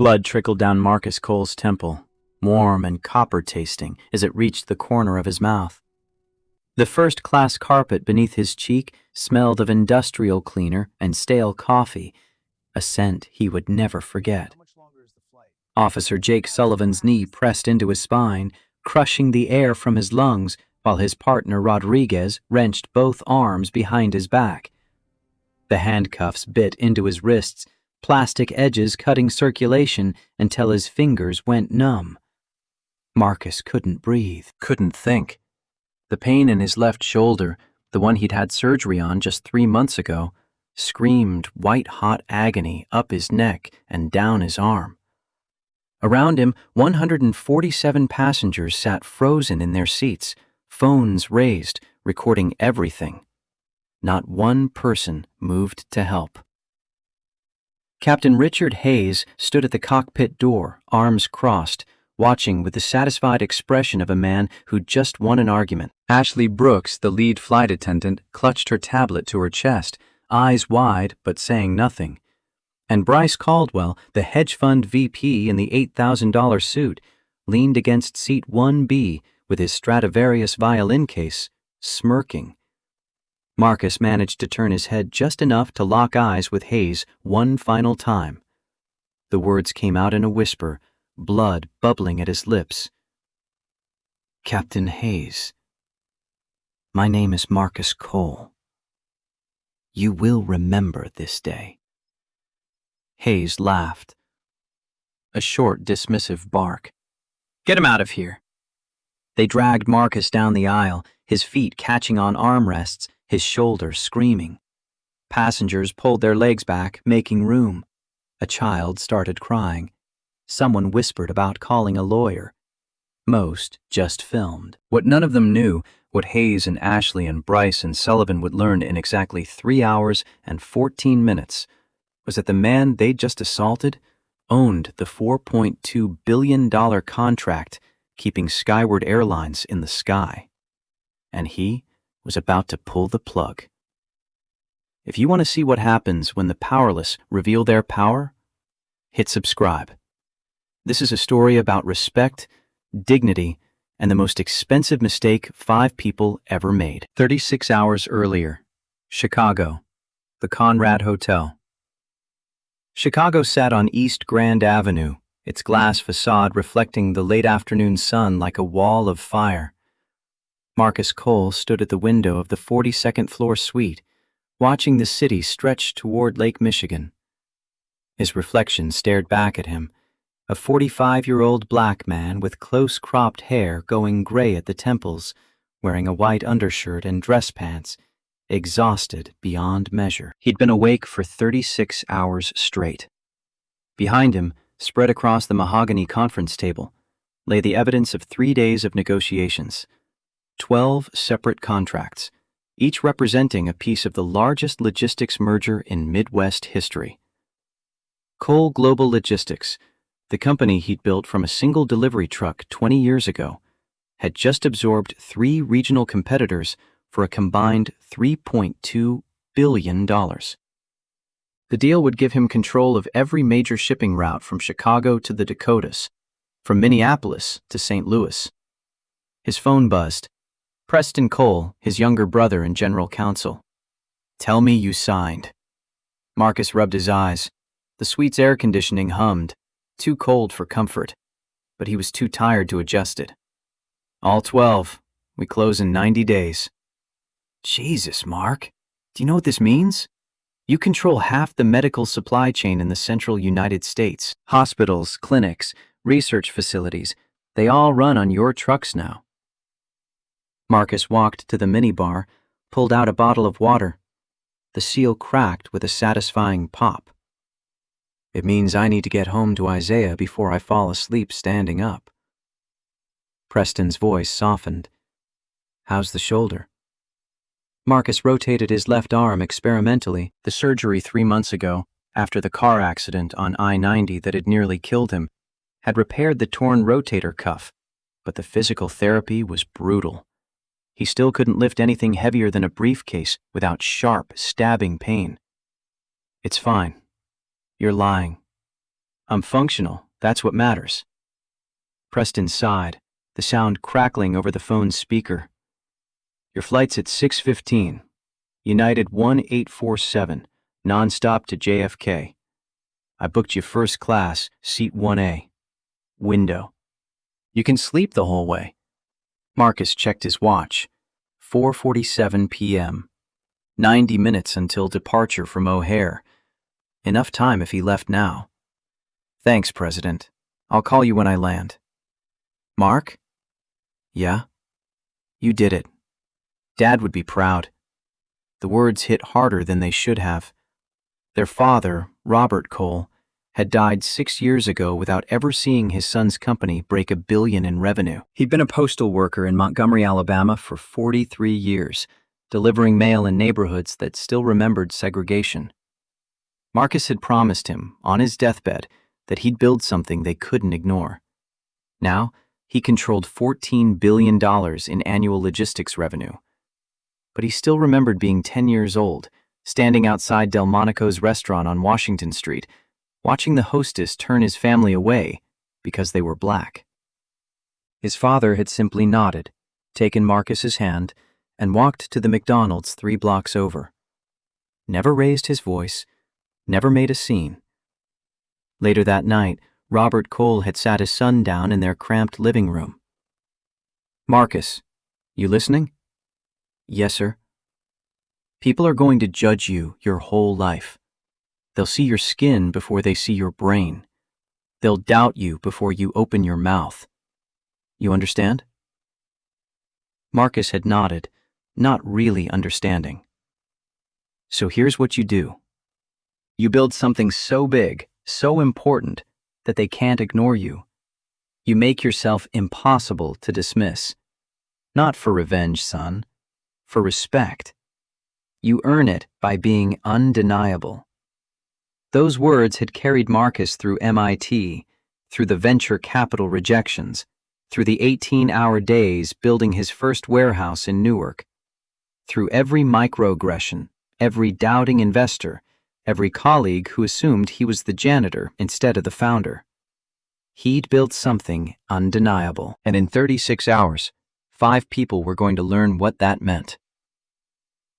Blood trickled down Marcus Cole's temple, warm and copper-tasting as it reached the corner of his mouth. The first-class carpet beneath his cheek smelled of industrial cleaner and stale coffee, a scent he would never forget. Officer Jake Sullivan's knee pressed into his spine, crushing the air from his lungs, while his partner Rodriguez wrenched both arms behind his back. The handcuffs bit into his wrists, plastic edges cutting circulation until his fingers went numb. Marcus couldn't breathe, couldn't think. The pain in his left shoulder, the one he'd had surgery on just 3 months ago, screamed white-hot agony up his neck and down his arm. Around him, 147 passengers sat frozen in their seats, phones raised, recording everything. Not one person moved to help. Captain Richard Hayes stood at the cockpit door, arms crossed, watching with the satisfied expression of a man who'd just won an argument. Ashley Brooks, the lead flight attendant, clutched her tablet to her chest, eyes wide but saying nothing. And Bryce Caldwell, the hedge fund VP in the $8,000 suit, leaned against seat 1B with his Stradivarius violin case, smirking. Marcus managed to turn his head just enough to lock eyes with Hayes one final time. The words came out in a whisper, blood bubbling at his lips. "Captain Hayes, my name is Marcus Cole. You will remember this day." Hayes laughed. A short, dismissive bark. "Get him out of here." They dragged Marcus down the aisle, his feet catching on armrests, his shoulders screaming. Passengers pulled their legs back, making room. A child started crying. Someone whispered about calling a lawyer. Most just filmed. What none of them knew, what Hayes and Ashley and Bryce and Sullivan would learn in exactly 3 hours and 14 minutes, was that the man they'd just assaulted owned the $4.2 billion contract keeping Skyward Airlines in the sky. And he was about to pull the plug. If you want to see what happens when the powerless reveal their power, hit subscribe. This is a story about respect, dignity, and the most expensive mistake 5 people ever made. 36 hours earlier, Chicago, the Conrad Hotel. Chicago sat on East Grand Avenue, its glass facade reflecting the late afternoon sun like a wall of fire. Marcus Cole stood at the window of the 42nd floor suite, watching the city stretch toward Lake Michigan. His reflection stared back at him, a 45-year-old black man with close-cropped hair going gray at the temples, wearing a white undershirt and dress pants, exhausted beyond measure. He'd been awake for 36 hours straight. Behind him, spread across the mahogany conference table, lay the evidence of 3 days of negotiations. 12 separate contracts, each representing a piece of the largest logistics merger in Midwest history. Cole Global Logistics, the company he'd built from a single delivery truck 20 years ago, had just absorbed 3 regional competitors for a combined $3.2 billion. The deal would give him control of every major shipping route from Chicago to the Dakotas, from Minneapolis to St. Louis. His phone buzzed. Preston Cole, his younger brother and general counsel. "Tell me you signed." Marcus rubbed his eyes. The suite's air conditioning hummed, too cold for comfort, but he was too tired to adjust it. "All 12. We close in 90 days. "Jesus, Mark. Do you know what this means? You control half the medical supply chain in the central United States. Hospitals, clinics, research facilities, they all run on your trucks now." Marcus walked to the minibar, pulled out a bottle of water. The seal cracked with a satisfying pop. "It means I need to get home to Isaiah before I fall asleep standing up." Preston's voice softened. "How's the shoulder?" Marcus rotated his left arm experimentally. The surgery 3 months ago, after the car accident on I-90 that had nearly killed him, had repaired the torn rotator cuff, but the physical therapy was brutal. He still couldn't lift anything heavier than a briefcase without sharp, stabbing pain. "It's fine. You're lying." I'm functional. That's what matters. Preston sighed, the sound crackling over the phone's speaker. Your flight's at 6:15. United 1847, nonstop to JFK. I booked you first class, seat 1A. Window. You can sleep the whole way. Marcus checked his watch. 4:47 p.m. 90 minutes until departure from O'Hare. Enough time if he left now. Thanks, President. I'll call you when I land. Mark? Yeah? You did it. Dad would be proud. The words hit harder than they should have. Their father, Robert Cole, had died 6 years ago without ever seeing his son's company break $1 billion in revenue. He'd been a postal worker in Montgomery, Alabama for 43 years, delivering mail in neighborhoods that still remembered segregation. Marcus had promised him, on his deathbed, that he'd build something they couldn't ignore. Now, he controlled $14 billion in annual logistics revenue. But he still remembered being 10 years old, standing outside Delmonico's restaurant on Washington Street, watching the hostess turn his family away because they were black. His father had simply nodded, taken Marcus's hand, and walked to the McDonald's 3 blocks over. Never raised his voice, never made a scene. Later that night, Robert Cole had sat his son down in their cramped living room. Marcus, you listening? Yes, sir. People are going to judge you your whole life. They'll see your skin before they see your brain. They'll doubt you before you open your mouth. You understand? Marcus had nodded, not really understanding. So here's what you do. You build something so big, so important, that they can't ignore you. You make yourself impossible to dismiss. Not for revenge, son. For respect. You earn it by being undeniable. Those words had carried Marcus through MIT, through the venture capital rejections, through the 18-hour days building his first warehouse in Newark, through every microaggression, every doubting investor, every colleague who assumed he was the janitor instead of the founder. He'd built something undeniable, and in 36 hours, 5 people were going to learn what that meant.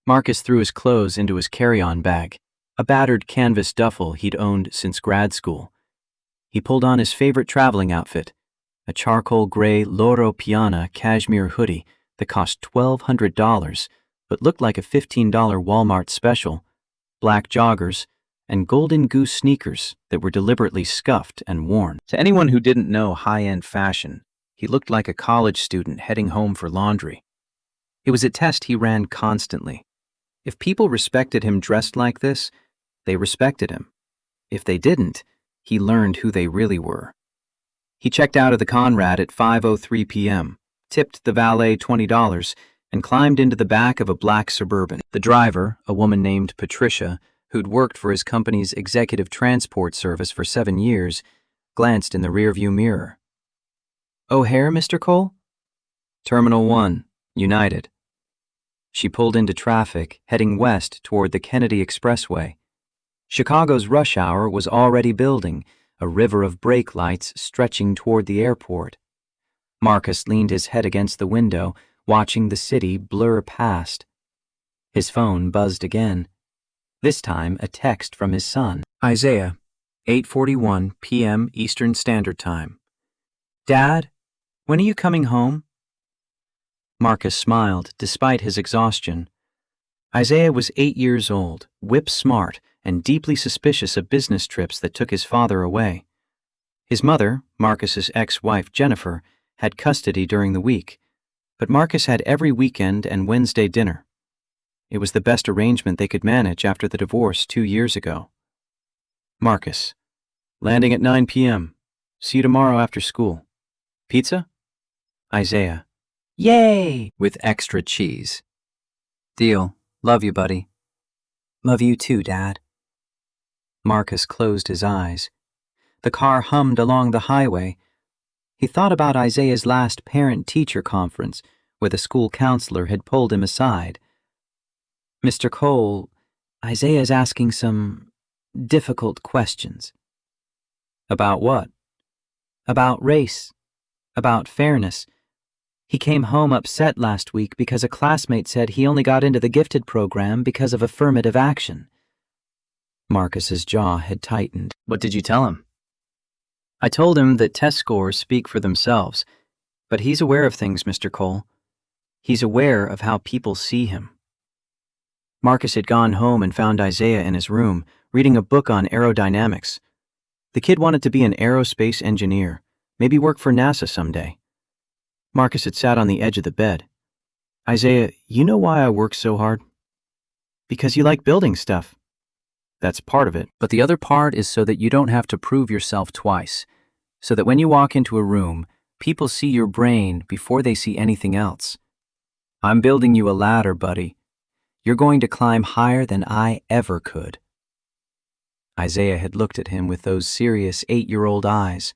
Marcus threw his clothes into his carry-on bag, a battered canvas duffel he'd owned since grad school. He pulled on his favorite traveling outfit, a charcoal gray Loro Piana cashmere hoodie that cost $1,200 but looked like a $15 Walmart special, black joggers, and golden goose sneakers that were deliberately scuffed and worn. To anyone who didn't know high-end fashion, he looked like a college student heading home for laundry. It was a test he ran constantly. If people respected him dressed like this, they respected him. If they didn't, he learned who they really were. He checked out of the Conrad at 5:03 p.m., tipped the valet $20, and climbed into the back of a black Suburban. The driver, a woman named Patricia, who'd worked for his company's executive transport service for 7 years, glanced in the rearview mirror. O'Hare, Mr. Cole? Terminal 1, United. She pulled into traffic, heading west toward the Kennedy Expressway. Chicago's rush hour was already building, a river of brake lights stretching toward the airport. Marcus leaned his head against the window, watching the city blur past. His phone buzzed again. This time, a text from his son. Isaiah, 8:41 p.m. Eastern Standard Time. Dad, when are you coming home? Marcus smiled, despite his exhaustion. Isaiah was 8 years old, whip-smart, and deeply suspicious of business trips that took his father away. His mother, Marcus's ex-wife Jennifer, had custody during the week, but Marcus had every weekend and Wednesday dinner. It was the best arrangement they could manage after the divorce 2 years ago. Marcus, landing at 9 p.m. See you tomorrow after school. Pizza? Isaiah, yay! With extra cheese. Deal. Love you, buddy. Love you too, Dad. Marcus closed his eyes. The car hummed along the highway. He thought about Isaiah's last parent-teacher conference, where the school counselor had pulled him aside. Mr. Cole, Isaiah's asking some difficult questions. About what? About race. About fairness. He came home upset last week because a classmate said he only got into the gifted program because of affirmative action. Marcus's jaw had tightened. What did you tell him? I told him that test scores speak for themselves, but he's aware of things, Mr. Cole. He's aware of how people see him. Marcus had gone home and found Isaiah in his room, reading a book on aerodynamics. The kid wanted to be an aerospace engineer, maybe work for NASA someday. Marcus had sat on the edge of the bed. Isaiah, you know why I work so hard? Because you like building stuff. That's part of it. But the other part is so that you don't have to prove yourself twice, so that when you walk into a room, people see your brain before they see anything else. I'm building you a ladder, buddy. You're going to climb higher than I ever could. Isaiah had looked at him with those serious 8-year-old eyes.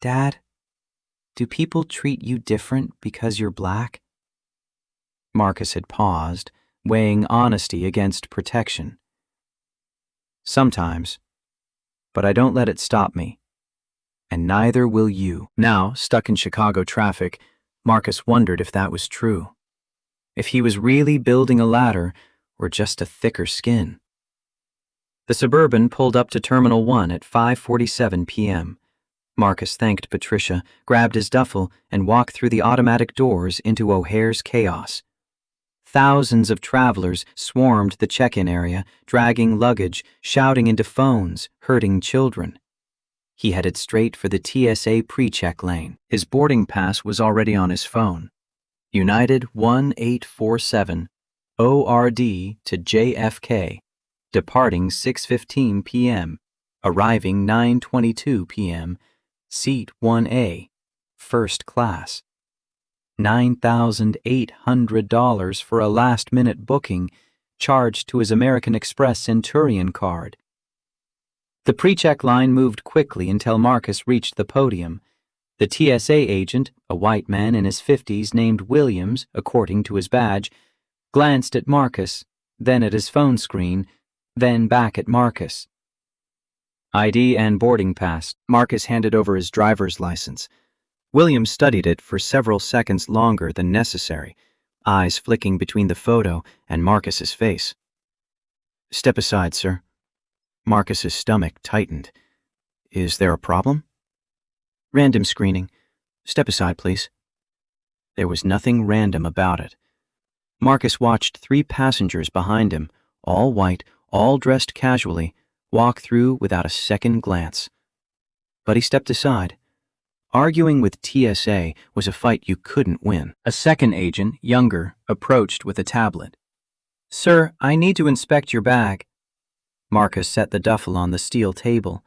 Dad, do people treat you different because you're black? Marcus had paused, weighing honesty against protection. Sometimes, but I don't let it stop me. And neither will you. Now, stuck in Chicago traffic, Marcus wondered if that was true. If he was really building a ladder or just a thicker skin. The Suburban pulled up to Terminal 1 at 5:47 p.m. Marcus thanked Patricia, grabbed his duffel, and walked through the automatic doors into O'Hare's chaos. Thousands of travelers swarmed the check-in area, dragging luggage, shouting into phones, hurting children. He headed straight for the TSA pre-check lane. His boarding pass was already on his phone. United 1847, ORD to JFK, departing 6:15 p.m., arriving 9:22 p.m., seat 1A, first class. $9,800 for a last-minute booking, charged to his American Express Centurion card. The pre-check line moved quickly until Marcus reached the podium. The TSA agent, a white man in his 50s named Williams, according to his badge, glanced at Marcus, then at his phone screen, then back at Marcus. ID and boarding pass. Marcus handed over his driver's license. Williams studied it for several seconds longer than necessary, eyes flicking between the photo and Marcus's face. Step aside, sir. Marcus's stomach tightened. Is there a problem? Random screening. Step aside, please. There was nothing random about it. Marcus watched 3 passengers behind him, all white, all dressed casually, walk through without a second glance. But he stepped aside. Arguing with TSA was a fight you couldn't win. A second agent, younger, approached with a tablet. Sir, I need to inspect your bag. Marcus set the duffel on the steel table.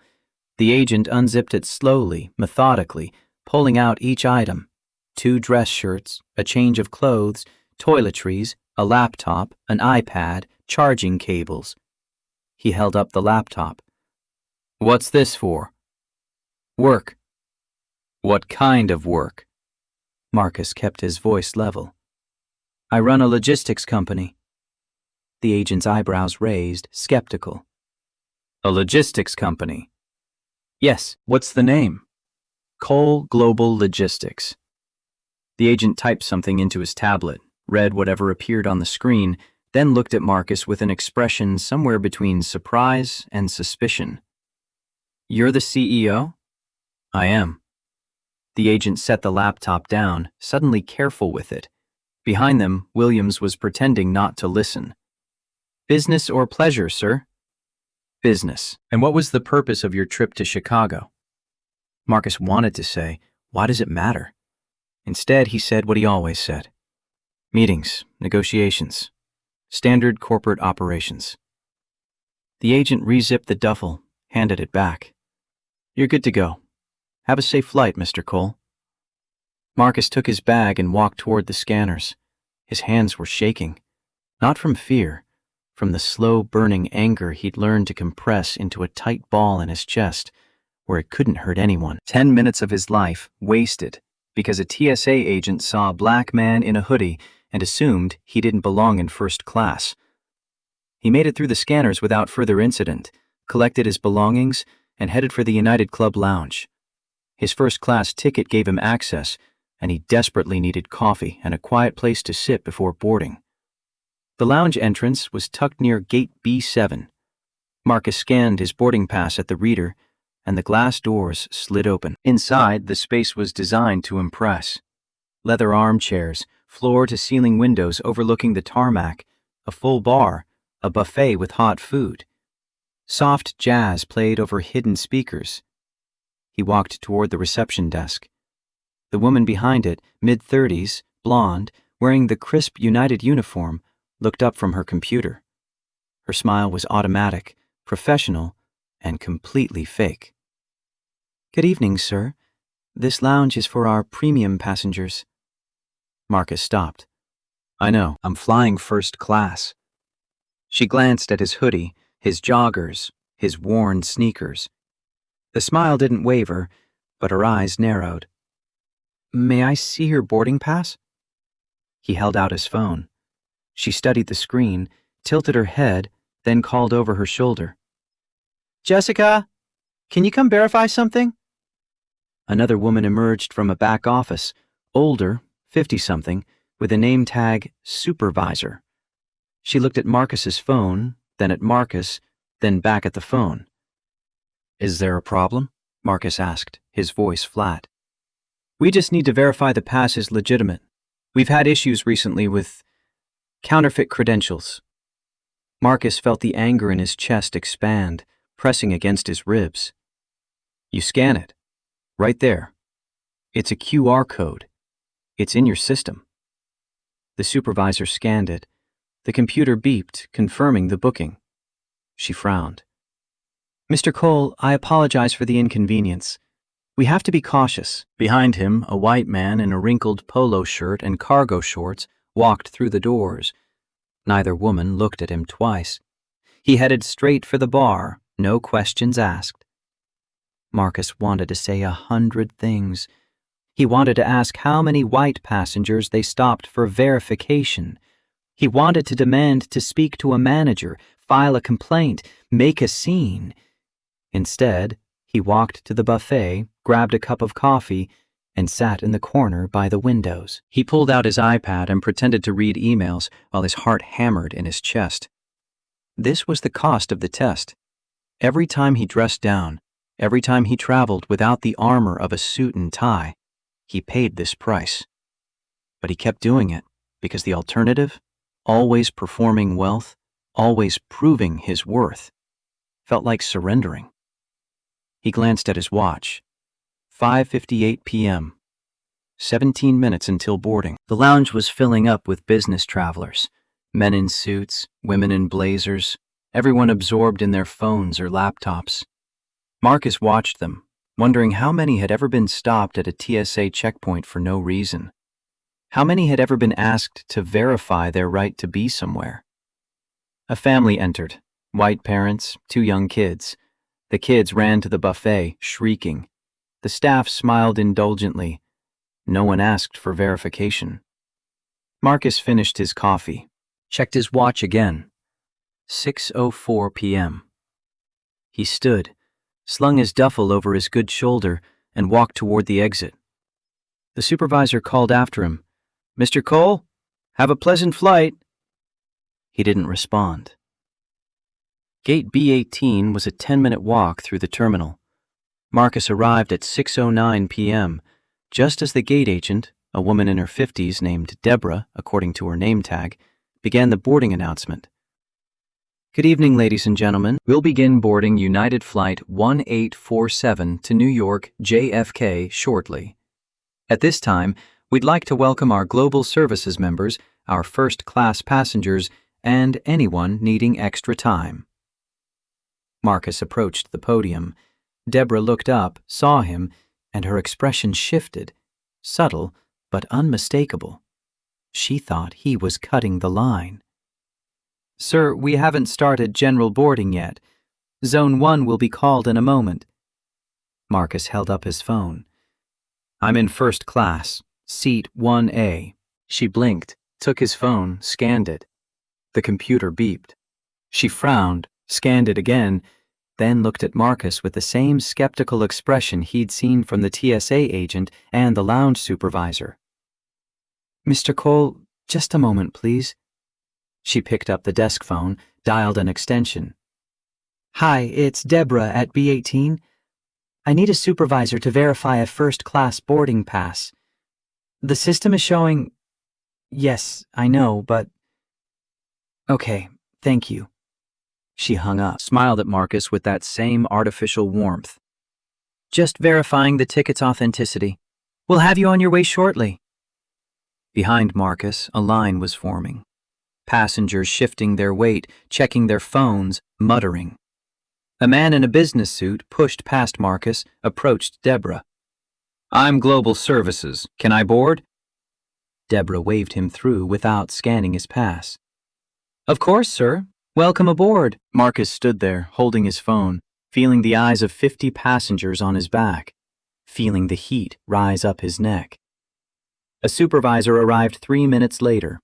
The agent unzipped it slowly, methodically, pulling out each item. 2 dress shirts, a change of clothes, toiletries, a laptop, an iPad, charging cables. He held up the laptop. What's this for? Work. What kind of work? Marcus kept his voice level. I run a logistics company. The agent's eyebrows raised, skeptical. A logistics company? Yes, what's the name? Cole Global Logistics. The agent typed something into his tablet, read whatever appeared on the screen, then looked at Marcus with an expression somewhere between surprise and suspicion. You're the CEO? I am. The agent set the laptop down, suddenly careful with it. Behind them, Williams was pretending not to listen. Business or pleasure, sir? Business. And what was the purpose of your trip to Chicago? Marcus wanted to say, why does it matter? Instead, he said what he always said. Meetings, negotiations, standard corporate operations. The agent re-zipped the duffel, handed it back. You're good to go. Have a safe flight, Mr. Cole. Marcus took his bag and walked toward the scanners. His hands were shaking. Not from fear, from the slow-burning anger he'd learned to compress into a tight ball in his chest, where it couldn't hurt anyone. 10 minutes of his life wasted because a TSA agent saw a black man in a hoodie and assumed he didn't belong in first class. He made it through the scanners without further incident, collected his belongings, and headed for the United Club lounge. His first-class ticket gave him access, and he desperately needed coffee and a quiet place to sit before boarding. The lounge entrance was tucked near gate B7. Marcus scanned his boarding pass at the reader, and the glass doors slid open. Inside, the space was designed to impress. Leather armchairs, floor-to-ceiling windows overlooking the tarmac, a full bar, a buffet with hot food. Soft jazz played over hidden speakers. He walked toward the reception desk. The woman behind it, mid-30s, blonde, wearing the crisp United uniform, looked up from her computer. Her smile was automatic, professional, and completely fake. "Good evening, sir. This lounge is for our premium passengers." Marcus stopped. "I know, I'm flying first class." She glanced at his hoodie, his joggers, his worn sneakers. The smile didn't waver, but her eyes narrowed. "May I see your boarding pass?" He held out his phone. She studied the screen, tilted her head, then called over her shoulder. "Jessica, can you come verify something?" Another woman emerged from a back office, older, 50-something, with a name tag Supervisor. She looked at Marcus's phone, then at Marcus, then back at the phone. "Is there a problem?" Marcus asked, his voice flat. "We just need to verify the pass is legitimate. We've had issues recently with counterfeit credentials." Marcus felt the anger in his chest expand, pressing against his ribs. "You scan it. Right there. It's a QR code. It's in your system." The supervisor scanned it. The computer beeped, confirming the booking. She frowned. "Mr. Cole, I apologize for the inconvenience. We have to be cautious." Behind him, a white man in a wrinkled polo shirt and cargo shorts walked through the doors. Neither woman looked at him twice. He headed straight for the bar, no questions asked. Marcus wanted to say 100 things. He wanted to ask how many white passengers they stopped for verification. He wanted to demand to speak to a manager, file a complaint, make a scene. Instead, he walked to the buffet, grabbed a cup of coffee, and sat in the corner by the windows. He pulled out his iPad and pretended to read emails while his heart hammered in his chest. This was the cost of the test. Every time he dressed down, every time he traveled without the armor of a suit and tie, he paid this price. But he kept doing it because the alternative, always performing wealth, always proving his worth, felt like surrendering. He glanced at his watch. 5:58 p.m. 17 minutes until boarding. The lounge was filling up with business travelers. Men in suits, women in blazers, everyone absorbed in their phones or laptops. Marcus watched them, wondering how many had ever been stopped at a TSA checkpoint for no reason. How many had ever been asked to verify their right to be somewhere? A family entered, white parents, 2 young kids. The kids ran to the buffet, shrieking. The staff smiled indulgently. No one asked for verification. Marcus finished his coffee, checked his watch again. 6:04 p.m. He stood, slung his duffel over his good shoulder, and walked toward the exit. The supervisor called after him, "Mr. Cole, have a pleasant flight." He didn't respond. Gate B18 was a 10-minute walk through the terminal. Marcus arrived at 6:09 p.m., just as the gate agent, a woman in her 50s named Deborah, according to her name tag, began the boarding announcement. "Good evening, ladies and gentlemen. We'll begin boarding United Flight 1847 to New York JFK shortly. At this time, we'd like to welcome our Global Services members, our first-class passengers, and anyone needing extra time." Marcus approached the podium. Deborah looked up, saw him, and her expression shifted, subtle but unmistakable. She thought he was cutting the line. "Sir, we haven't started general boarding yet. Zone 1 will be called in a moment." Marcus held up his phone. "I'm in first class, seat 1A. She blinked, took his phone, scanned it. The computer beeped. She frowned, scanned it again, then looked at Marcus with the same skeptical expression he'd seen from the TSA agent and the lounge supervisor. "Mr. Cole, just a moment, please." She picked up the desk phone, dialed an extension. "Hi, it's Deborah at B18. I need a supervisor to verify a first-class boarding pass. The system is showing—" "Yes, I know, but—" "Okay, thank you." She hung up, smiled at Marcus with that same artificial warmth. "Just verifying the ticket's authenticity. We'll have you on your way shortly." Behind Marcus, a line was forming. Passengers shifting their weight, checking their phones, muttering. A man in a business suit pushed past Marcus, approached Deborah. "I'm Global Services. Can I board?" Deborah waved him through without scanning his pass. "Of course, sir. Welcome aboard." Marcus stood there, holding his phone, feeling the eyes of 50 passengers on his back, feeling the heat rise up his neck. A supervisor arrived 3 minutes later.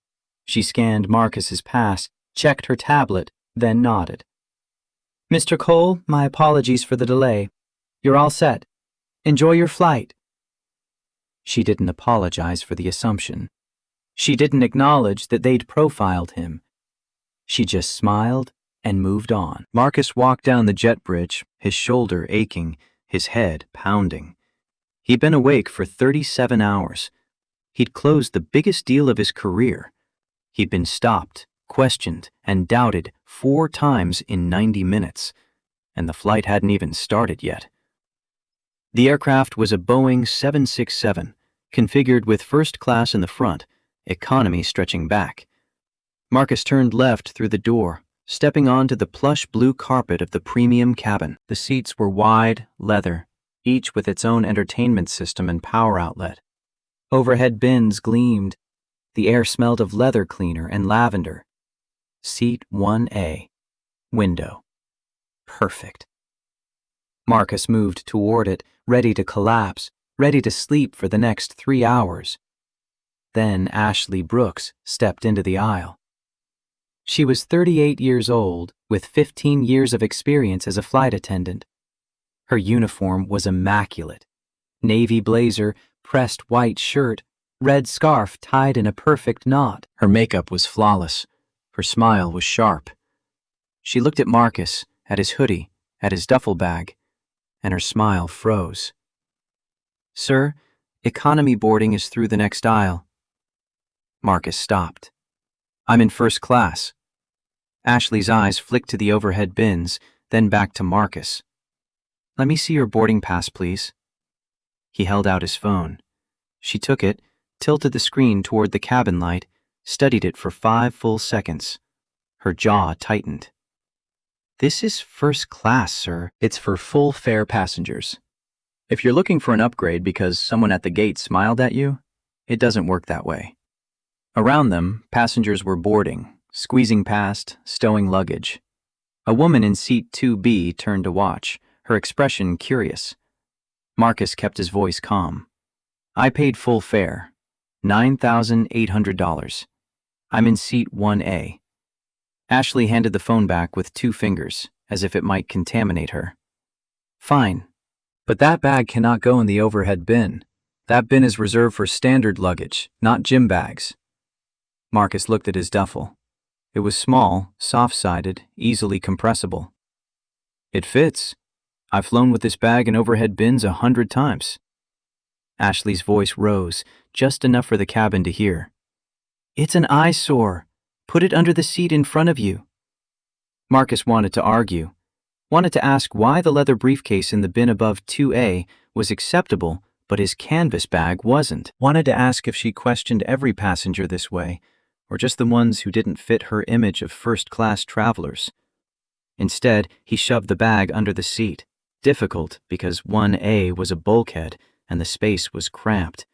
She scanned Marcus's pass, checked her tablet, then nodded. "Mr. Cole, my apologies for the delay. You're all set. Enjoy your flight." She didn't apologize for the assumption. She didn't acknowledge that they'd profiled him. She just smiled and moved on. Marcus walked down the jet bridge, his shoulder aching, his head pounding. He'd been awake for 37 hours. He'd closed the biggest deal of his career. He'd been stopped, questioned, and doubted 4 times in 90 minutes, and the flight hadn't even started yet. The aircraft was a Boeing 767, configured with first class in the front, economy stretching back. Marcus turned left through the door, stepping onto the plush blue carpet of the premium cabin. The seats were wide, leather, each with its own entertainment system and power outlet. Overhead bins gleamed. The air smelled of leather cleaner and lavender. Seat 1A. Window. Perfect. Marcus moved toward it, ready to collapse, ready to sleep for the next 3 hours. Then Ashley Brooks stepped into the aisle. She was 38 years old, with 15 years of experience as a flight attendant. Her uniform was immaculate. Navy blazer, pressed white shirt, red scarf tied in a perfect knot. Her makeup was flawless. Her smile was sharp. She looked at Marcus, at his hoodie, at his duffel bag, and her smile froze. "Sir, economy boarding is through the next aisle." Marcus stopped. "I'm in first class." Ashley's eyes flicked to the overhead bins, then back to Marcus. "Let me see your boarding pass, please." He held out his phone. She took it, tilted the screen toward the cabin light, studied it for 5 full seconds. Her jaw tightened. "This is first class, sir. It's for full fare passengers. If you're looking for an upgrade because someone at the gate smiled at you, it doesn't work that way." Around them, passengers were boarding, squeezing past, stowing luggage. A woman in seat 2B turned to watch, her expression curious. Marcus kept his voice calm. "I paid full fare, $9,800. I'm in seat 1A. Ashley handed the phone back with 2 fingers, as if it might contaminate her. "Fine, but that bag cannot go in the overhead bin. That bin is reserved for standard luggage, not gym bags." Marcus looked at his duffel. It was small, soft-sided, easily compressible. "It fits. I've flown with this bag in overhead bins 100 times. Ashley's voice rose, just enough for the cabin to hear. "It's an eyesore. Put it under the seat in front of you." Marcus wanted to argue, wanted to ask why the leather briefcase in the bin above 2A was acceptable, but his canvas bag wasn't. Wanted to ask if she questioned every passenger this way, or just the ones who didn't fit her image of first-class travelers. Instead, he shoved the bag under the seat, difficult because 1A was a bulkhead and the space was cramped.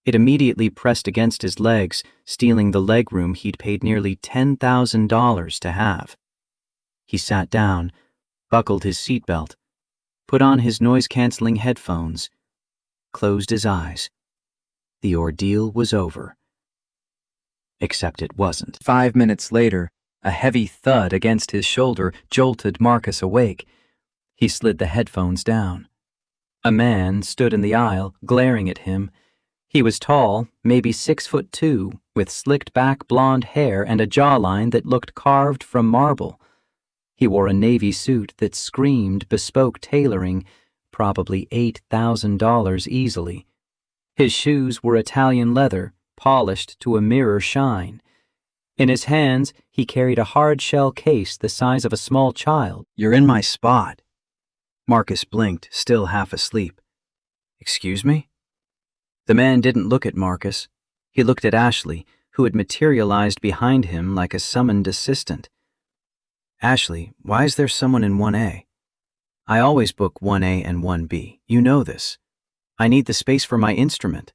It immediately pressed against his legs, stealing the legroom he'd paid nearly $10,000 to have. He sat down, buckled his seatbelt, put on his noise-canceling headphones, closed his eyes. The ordeal was over. Except it wasn't. 5 minutes later, a heavy thud against his shoulder jolted Marcus awake. He slid the headphones down. A man stood in the aisle, glaring at him. He was tall, maybe 6'2", with slicked back blonde hair and a jawline that looked carved from marble. He wore a navy suit that screamed bespoke tailoring, probably $8,000 easily. His shoes were Italian leather, polished to a mirror shine. In his hands, he carried a hard-shell case the size of a small child. "You're in my spot." Marcus blinked, still half asleep. "Excuse me?" The man didn't look at Marcus. He looked at Ashley, who had materialized behind him like a summoned assistant. "Ashley, why is there someone in 1A? I always book 1A and 1B. You know this. I need the space for my instrument."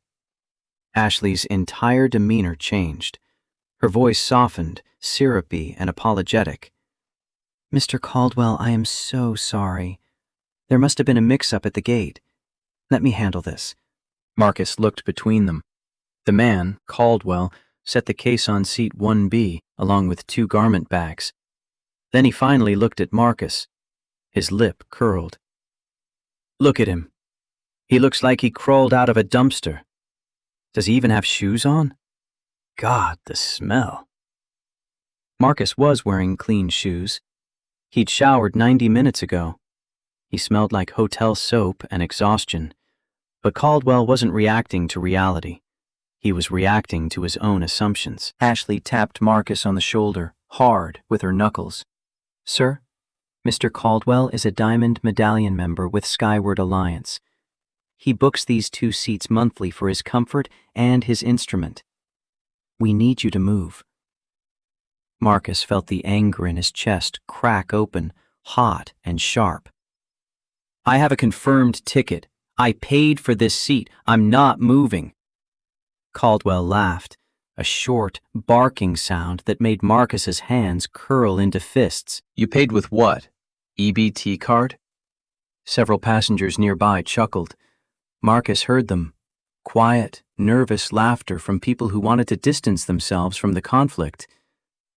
Ashley's entire demeanor changed. Her voice softened, syrupy and apologetic. "Mr. Caldwell, I am so sorry. There must have been a mix-up at the gate. Let me handle this." Marcus looked between them. The man, Caldwell, set the case on seat 1B along with 2 garment bags. Then he finally looked at Marcus. His lip curled. "Look at him. He looks like he crawled out of a dumpster. Does he even have shoes on? God, the smell." Marcus was wearing clean shoes. He'd showered 90 minutes ago. He smelled like hotel soap and exhaustion. But Caldwell wasn't reacting to reality. He was reacting to his own assumptions. Ashley tapped Marcus on the shoulder, hard, with her knuckles. "Sir, Mr. Caldwell is a Diamond Medallion member with Skyward Alliance. He books these 2 seats monthly for his comfort and his instrument. We need you to move." Marcus felt the anger in his chest crack open, hot and sharp. "I have a confirmed ticket. I paid for this seat. I'm not moving." Caldwell laughed, a short, barking sound that made Marcus's hands curl into fists. "You paid with what? EBT card?" Several passengers nearby chuckled. Marcus heard them. Quiet, nervous laughter from people who wanted to distance themselves from the conflict,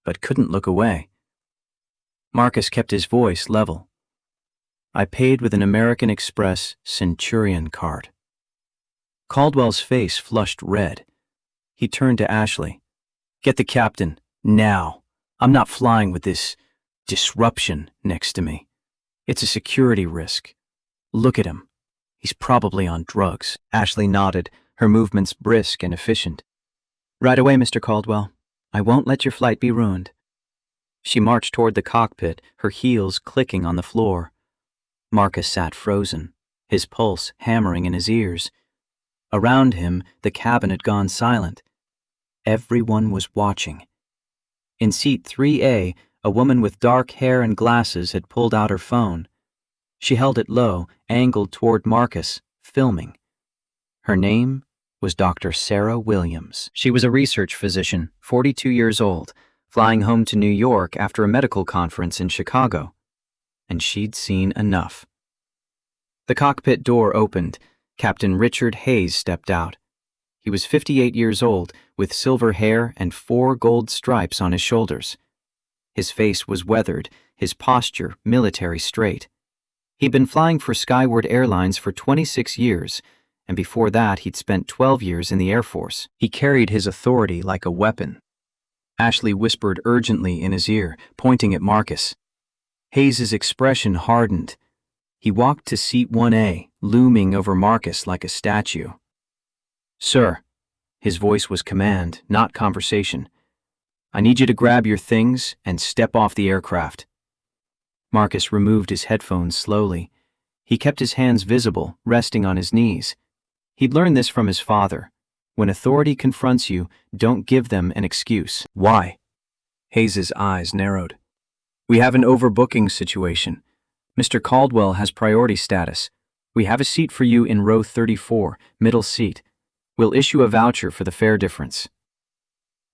but couldn't look away. Marcus kept his voice level. "I paid with an American Express Centurion card." Caldwell's face flushed red. He turned to Ashley. "Get the captain, now. I'm not flying with this disruption next to me. It's a security risk. Look at him. He's probably on drugs." Ashley nodded, her movements brisk and efficient. "Right away, Mr. Caldwell. I won't let your flight be ruined." She marched toward the cockpit, her heels clicking on the floor. Marcus sat frozen, his pulse hammering in his ears. Around him, the cabin had gone silent. Everyone was watching. In seat 3A, a woman with dark hair and glasses had pulled out her phone. She held it low, angled toward Marcus, filming. Her name was Dr. Sarah Williams. She was a research physician, 42 years old, flying home to New York after a medical conference in Chicago. And she'd seen enough. The cockpit door opened. Captain Richard Hayes stepped out. He was 58 years old, with silver hair and 4 gold stripes on his shoulders. His face was weathered, his posture military straight. He'd been flying for Skyward Airlines for 26 years, and before that he'd spent 12 years in the Air Force. He carried his authority like a weapon. Ashley whispered urgently in his ear, pointing at Marcus. Hayes's expression hardened. He walked to seat 1A, looming over Marcus like a statue. "Sir," his voice was command, not conversation. "I need you to grab your things and step off the aircraft." Marcus removed his headphones slowly. He kept his hands visible, resting on his knees. He'd learned this from his father. When authority confronts you, don't give them an excuse. "Why?" Hayes's eyes narrowed. "We have an overbooking situation. Mr. Caldwell has priority status. We have a seat for you in row 34, middle seat. We'll issue a voucher for the fare difference."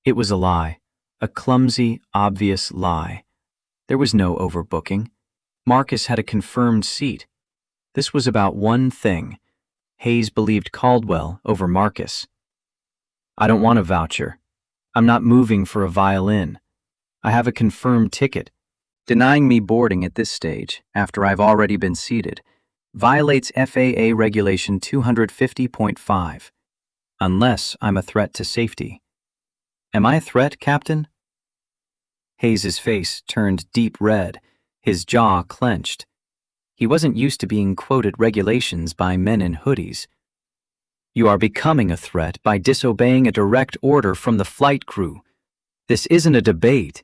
It was a lie. A clumsy, obvious lie. There was no overbooking. Marcus had a confirmed seat. This was about one thing. Hayes believed Caldwell over Marcus. "I don't want a voucher. I'm not moving for a violin. I have a confirmed ticket. Denying me boarding at this stage, after I've already been seated, violates FAA Regulation 250.5, unless I'm a threat to safety. Am I a threat, Captain? Hayes's face turned deep red, his jaw clenched. He wasn't used to being quoted regulations by men in hoodies. You are becoming a threat by disobeying a direct order from the flight crew. This isn't a debate.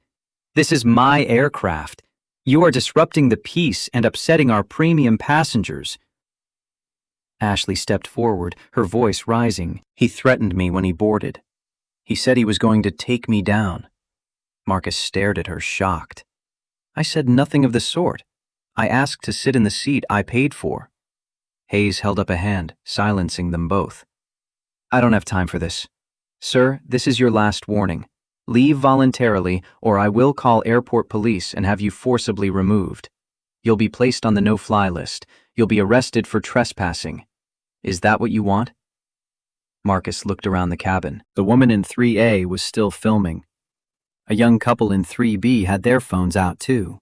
This is my aircraft. You are disrupting the peace and upsetting our premium passengers. Ashley stepped forward, her voice rising. He threatened me when he boarded. He said he was going to take me down. Marcus stared at her, shocked. I said nothing of the sort. I asked to sit in the seat I paid for. Hayes held up a hand, silencing them both. I don't have time for this. Sir, this is your last warning. Leave voluntarily, or I will call airport police and have you forcibly removed. You'll be placed on the no-fly list. You'll be arrested for trespassing. Is that what you want? Marcus looked around the cabin. The woman in 3A was still filming. A young couple in 3B had their phones out too.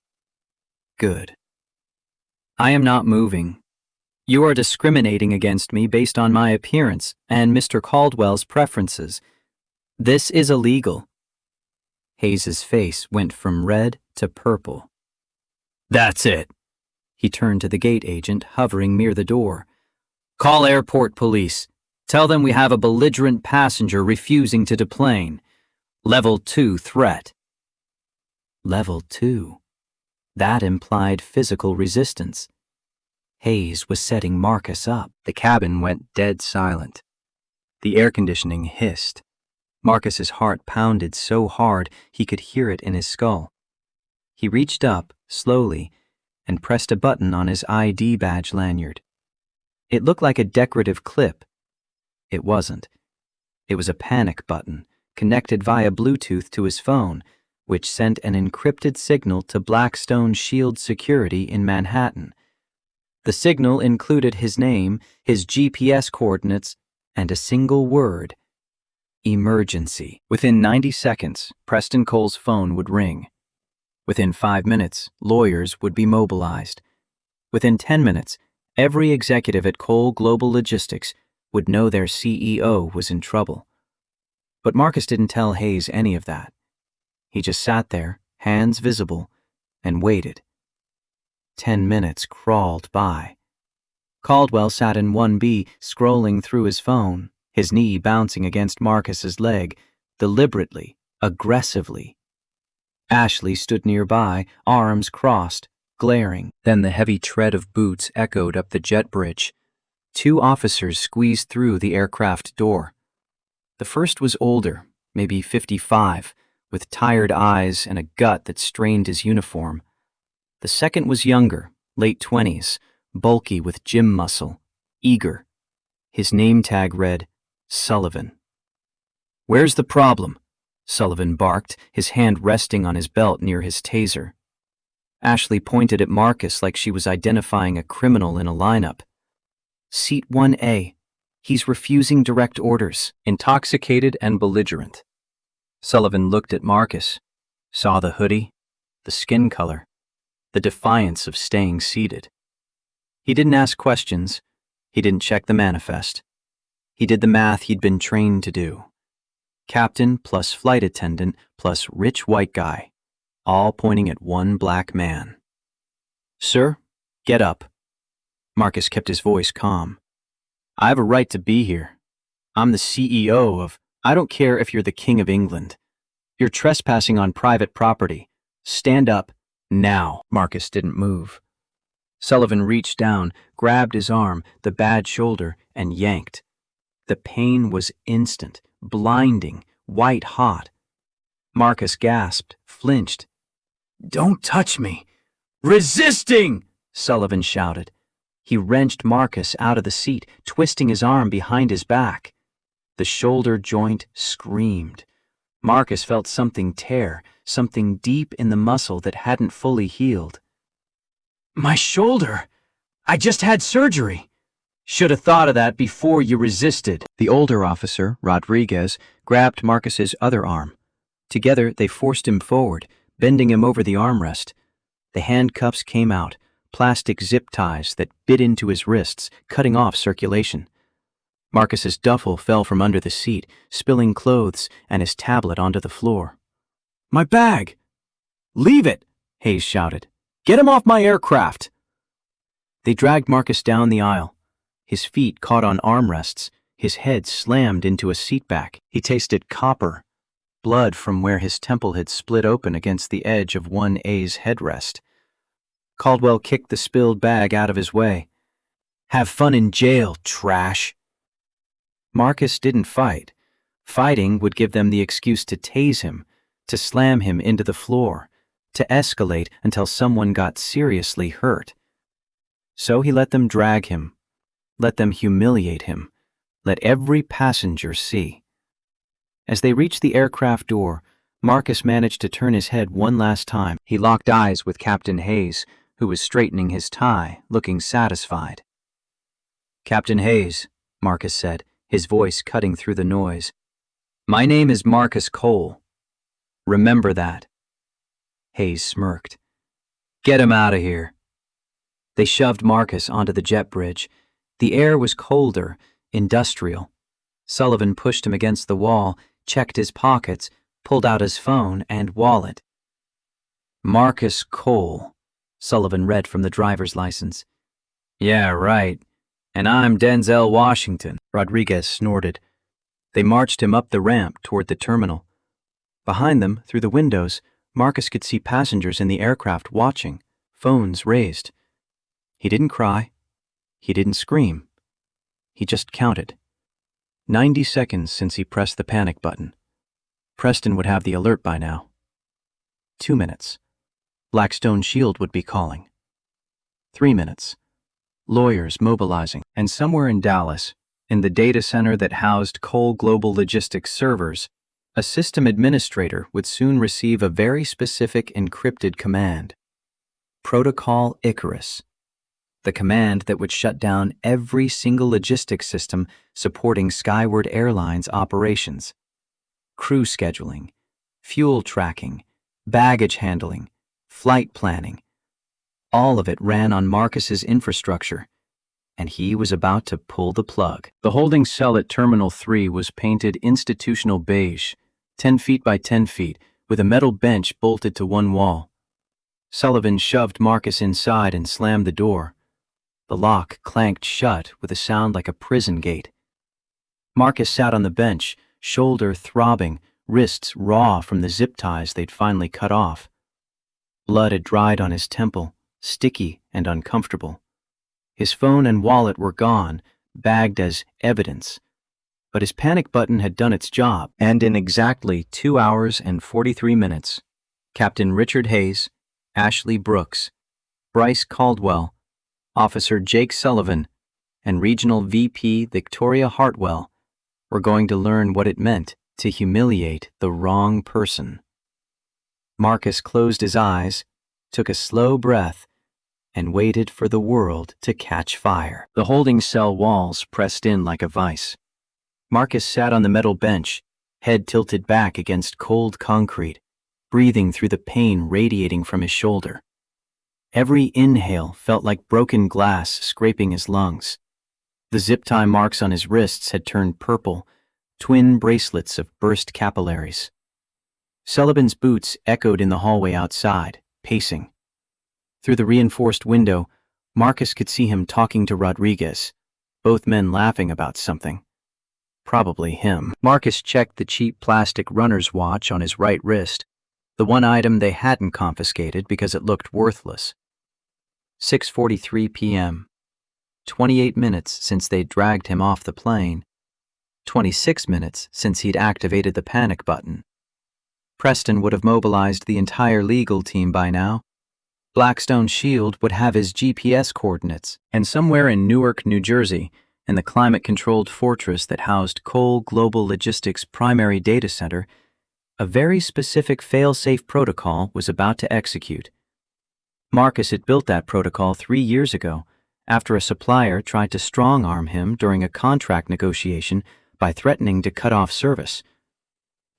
Good. I am not moving. You are discriminating against me based on my appearance and Mr. Caldwell's preferences. This is illegal. Hayes's face went from red to purple. That's it. He turned to the gate agent hovering near the door. Call airport police. Tell them we have a belligerent passenger refusing to deplane. Level 2 threat. Level 2. That implied physical resistance. Hayes was setting Marcus up. The cabin went dead silent. The air conditioning hissed. Marcus's heart pounded so hard he could hear it in his skull. He reached up, slowly, and pressed a button on his ID badge lanyard. It looked like a decorative clip. It wasn't. It was a panic button, connected via Bluetooth to his phone, which sent an encrypted signal to Blackstone Shield Security in Manhattan. The signal included his name, his GPS coordinates, and a single word: emergency. Within 90 seconds, Preston Cole's phone would ring. Within 5 minutes, lawyers would be mobilized. Within 10 minutes, every executive at Cole Global Logistics would know their CEO was in trouble. But Marcus didn't tell Hayes any of that. He just sat there, hands visible, and waited. 10 minutes crawled by. Caldwell sat in 1B, scrolling through his phone, his knee bouncing against Marcus's leg, deliberately, aggressively. Ashley stood nearby, arms crossed, glaring. Then the heavy tread of boots echoed up the jet bridge. 2 officers squeezed through the aircraft door. The first was older, maybe 55, with tired eyes and a gut that strained his uniform. The second was younger, late 20s, bulky with gym muscle, eager. His name tag read, Sullivan. Where's the problem? Sullivan barked, his hand resting on his belt near his taser. Ashley pointed at Marcus like she was identifying a criminal in a lineup. Seat 1A. He's refusing direct orders. Intoxicated and belligerent. Sullivan looked at Marcus, saw the hoodie, the skin color, the defiance of staying seated. He didn't ask questions. He didn't check the manifest. He did the math he'd been trained to do. Captain plus flight attendant plus rich white guy, all pointing at one black man. Sir, get up. Marcus kept his voice calm. I have a right to be here. I'm the CEO of... I don't care if you're the King of England. You're trespassing on private property. Stand up, now. Marcus didn't move. Sullivan reached down, grabbed his arm, the bad shoulder, and yanked. The pain was instant, blinding, white-hot. Marcus gasped, flinched. Don't touch me! Resisting! Sullivan shouted. He wrenched Marcus out of the seat, twisting his arm behind his back. The shoulder joint screamed. Marcus felt something tear, something deep in the muscle that hadn't fully healed. My shoulder! I just had surgery! Should have thought of that before you resisted. The older officer, Rodriguez, grabbed Marcus's other arm. Together, they forced him forward, bending him over the armrest. The handcuffs came out, plastic zip ties that bit into his wrists, cutting off circulation. Marcus's duffel fell from under the seat, spilling clothes and his tablet onto the floor. "My bag! Leave it!" Hayes shouted. "Get him off my aircraft!" They dragged Marcus down the aisle. His feet caught on armrests, his head slammed into a seatback. He tasted copper, blood from where his temple had split open against the edge of 1A's headrest. Caldwell kicked the spilled bag out of his way. "Have fun in jail, trash!" Marcus didn't fight. Fighting would give them the excuse to tase him, to slam him into the floor, to escalate until someone got seriously hurt. So he let them drag him, let them humiliate him, let every passenger see. As they reached the aircraft door, Marcus managed to turn his head one last time. He locked eyes with Captain Hayes, who was straightening his tie, looking satisfied. "Captain Hayes," Marcus said, his voice cutting through the noise. "My name is Marcus Cole. Remember that." Hayes smirked. "Get him out of here." They shoved Marcus onto the jet bridge. The air was colder, industrial. Sullivan pushed him against the wall, checked his pockets, pulled out his phone and wallet. "Marcus Cole," Sullivan read from the driver's license. "Yeah, right. And I'm Denzel Washington," Rodriguez snorted. They marched him up the ramp toward the terminal. Behind them, through the windows, Marcus could see passengers in the aircraft watching, phones raised. He didn't cry. He didn't scream. He just counted. 90 seconds since he pressed the panic button. Preston would have the alert by now. 2 minutes. Blackstone Shield would be calling. 3 minutes. Lawyers mobilizing. And somewhere in Dallas, in the data center that housed Cole Global Logistics servers, a system administrator would soon receive a very specific encrypted command. Protocol Icarus. The command that would shut down every single logistics system supporting Skyward Airlines operations. Crew scheduling, fuel tracking, baggage handling, flight planning. All of it ran on Marcus's infrastructure, and he was about to pull the plug. The holding cell at Terminal 3 was painted institutional beige, 10 feet by 10 feet, with a metal bench bolted to one wall. Sullivan shoved Marcus inside and slammed the door. The lock clanked shut with a sound like a prison gate. Marcus sat on the bench, shoulder throbbing, wrists raw from the zip ties they'd finally cut off. Blood had dried on his temple, sticky and uncomfortable. His phone and wallet were gone, bagged as evidence. But his panic button had done its job, and in exactly 2 hours and 43 minutes, Captain Richard Hayes, Ashley Brooks, Bryce Caldwell, Officer Jake Sullivan, and Regional VP Victoria Hartwell were going to learn what it meant to humiliate the wrong person. Marcus closed his eyes, took a slow breath, and waited for the world to catch fire. The holding cell walls pressed in like a vice. Marcus sat on the metal bench, head tilted back against cold concrete, breathing through the pain radiating from his shoulder. Every inhale felt like broken glass scraping his lungs. The zip tie marks on his wrists had turned purple, twin bracelets of burst capillaries. Sullivan's boots echoed in the hallway outside, pacing. Through the reinforced window, Marcus could see him talking to Rodriguez, both men laughing about something. Probably him. Marcus checked the cheap plastic runner's watch on his right wrist, the one item they hadn't confiscated because it looked worthless. 6:43 p.m. 28 minutes since they'd dragged him off the plane. 26 minutes since he'd activated the panic button. Preston would have mobilized the entire legal team by now. Blackstone Shield would have his GPS coordinates. And somewhere in Newark, New Jersey, in the climate-controlled fortress that housed Cole Global Logistics' primary data center, a very specific fail-safe protocol was about to execute. Marcus had built that protocol 3 years ago, after a supplier tried to strong-arm him during a contract negotiation by threatening to cut off service.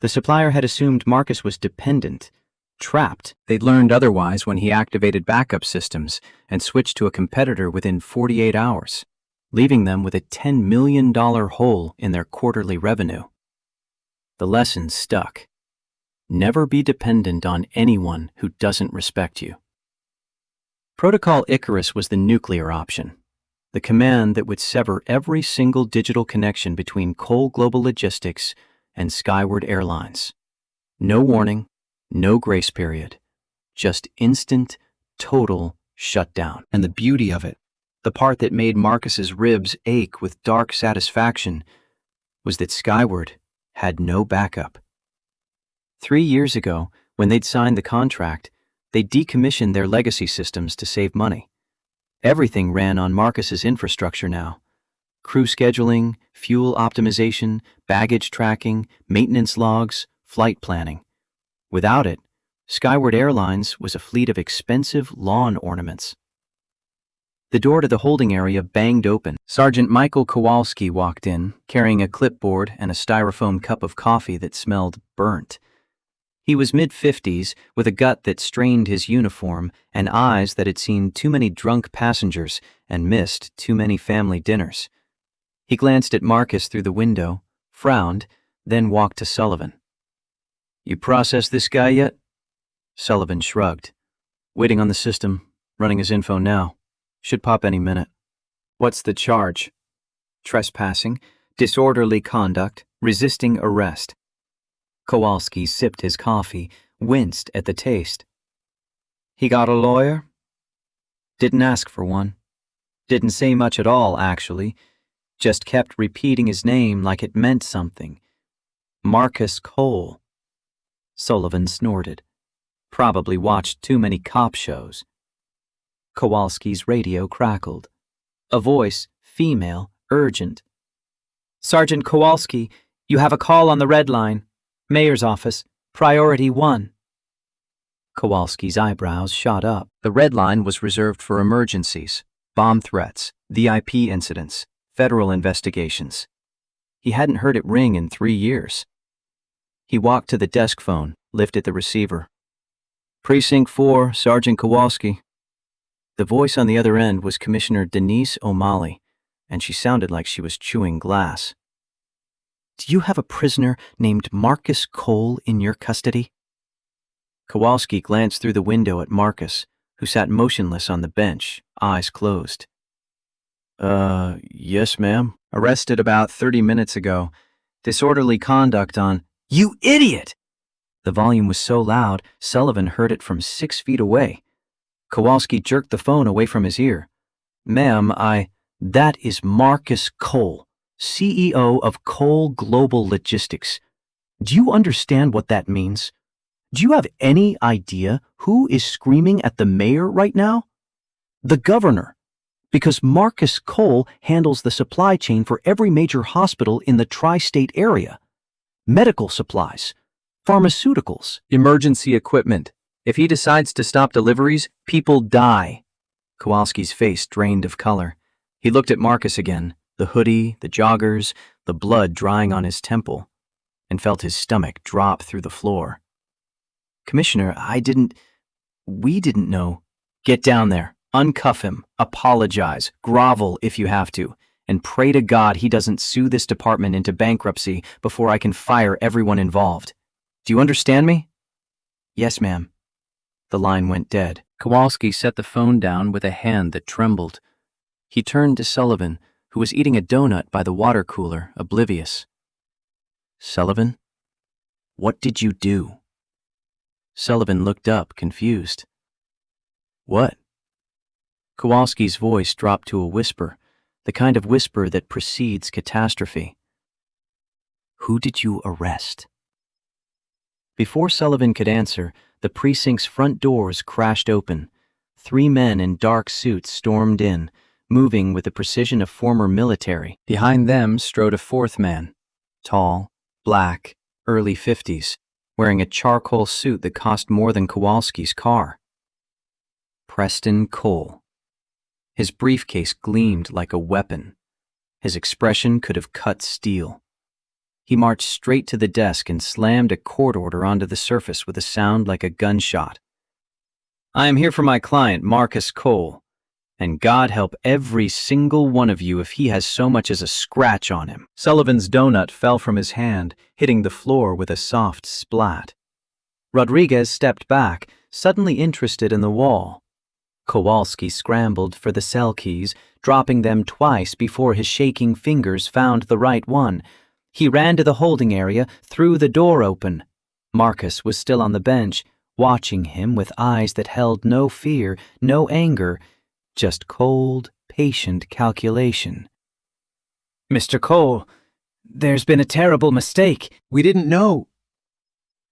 The supplier had assumed Marcus was dependent, Trapped. They'd learned otherwise when he activated backup systems and switched to a competitor within 48 hours, leaving them with a $10 million hole in their quarterly revenue. The lesson stuck. Never be dependent on anyone who doesn't respect you. Protocol Icarus was the nuclear option, the command that would sever every single digital connection between Cole Global Logistics and Skyward Airlines. No warning, no grace period, just instant, total shutdown. And the beauty of it, the part that made Marcus's ribs ache with dark satisfaction, was that Skyward had no backup. 3 years ago, when they'd signed the contract, they decommissioned their legacy systems to save money. Everything ran on Marcus's infrastructure now. Crew scheduling, fuel optimization, baggage tracking, maintenance logs, flight planning. Without it, Skyward Airlines was a fleet of expensive lawn ornaments. The door to the holding area banged open. Sergeant Michael Kowalski walked in, carrying a clipboard and a styrofoam cup of coffee that smelled burnt. He was mid-50s, with a gut that strained his uniform and eyes that had seen too many drunk passengers and missed too many family dinners. He glanced at Marcus through the window, frowned, then walked to Sullivan. "You processed this guy yet?" Sullivan shrugged. "Waiting on the system, running his info now. Should pop any minute." "What's the charge?" "Trespassing, disorderly conduct, resisting arrest." Kowalski sipped his coffee, winced at the taste. "He got a lawyer?" "Didn't ask for one. Didn't say much at all, actually. Just kept repeating his name like it meant something. Marcus Cole." Sullivan snorted. Probably watched too many cop shows. Kowalski's radio crackled. A voice, female, urgent. "Sergeant Kowalski, you have a call on the red line. Mayor's office, priority 1. Kowalski's eyebrows shot up. The red line was reserved for emergencies, bomb threats, VIP incidents, federal investigations. He hadn't heard it ring in 3 years. He walked to the desk phone, lifted the receiver. "Precinct 4, Sergeant Kowalski." The voice on the other end was Commissioner Denise O'Malley, and she sounded like she was chewing glass. "Do you have a prisoner named Marcus Cole in your custody?" Kowalski glanced through the window at Marcus, who sat motionless on the bench, eyes closed. Yes, ma'am. Arrested about 30 minutes ago. Disorderly conduct on—" "You idiot!" The volume was so loud, Sullivan heard it from 6 feet away. Kowalski jerked the phone away from his ear. "Ma'am, that is Marcus Cole, CEO of Cole Global Logistics. Do you understand what that means? Do you have any idea who is screaming at the mayor right now? The governor. Because Marcus Cole handles the supply chain for every major hospital in the tri-state area. Medical supplies, pharmaceuticals, emergency equipment. If he decides to stop deliveries, people die." Kowalski's face drained of color. He looked at Marcus again, the hoodie, the joggers, the blood drying on his temple, and felt his stomach drop through the floor. "Commissioner, we didn't know." "Get down there, uncuff him, apologize, grovel if you have to, and pray to God he doesn't sue this department into bankruptcy before I can fire everyone involved. Do you understand me?" "Yes, ma'am." The line went dead. Kowalski set the phone down with a hand that trembled. He turned to Sullivan, who was eating a donut by the water cooler, oblivious. "Sullivan, what did you do?" Sullivan looked up, confused. "What?" Kowalski's voice dropped to a whisper, the kind of whisper that precedes catastrophe. "Who did you arrest?" Before Sullivan could answer, the precinct's front doors crashed open. 3 men in dark suits stormed in, moving with the precision of former military. Behind them strode a 4th man, tall, black, early 50s, wearing a charcoal suit that cost more than Kowalski's car. Preston Cole. His briefcase gleamed like a weapon. His expression could have cut steel. He marched straight to the desk and slammed a court order onto the surface with a sound like a gunshot. "I am here for my client, Marcus Cole, and God help every single one of you if he has so much as a scratch on him." Sullivan's donut fell from his hand, hitting the floor with a soft splat. Rodriguez stepped back, suddenly interested in the wall. Kowalski scrambled for the cell keys, dropping them twice before his shaking fingers found the right one. He ran to the holding area, threw the door open. Marcus was still on the bench, watching him with eyes that held no fear, no anger, just cold, patient calculation. "Mr. Cole, there's been a terrible mistake. We didn't know."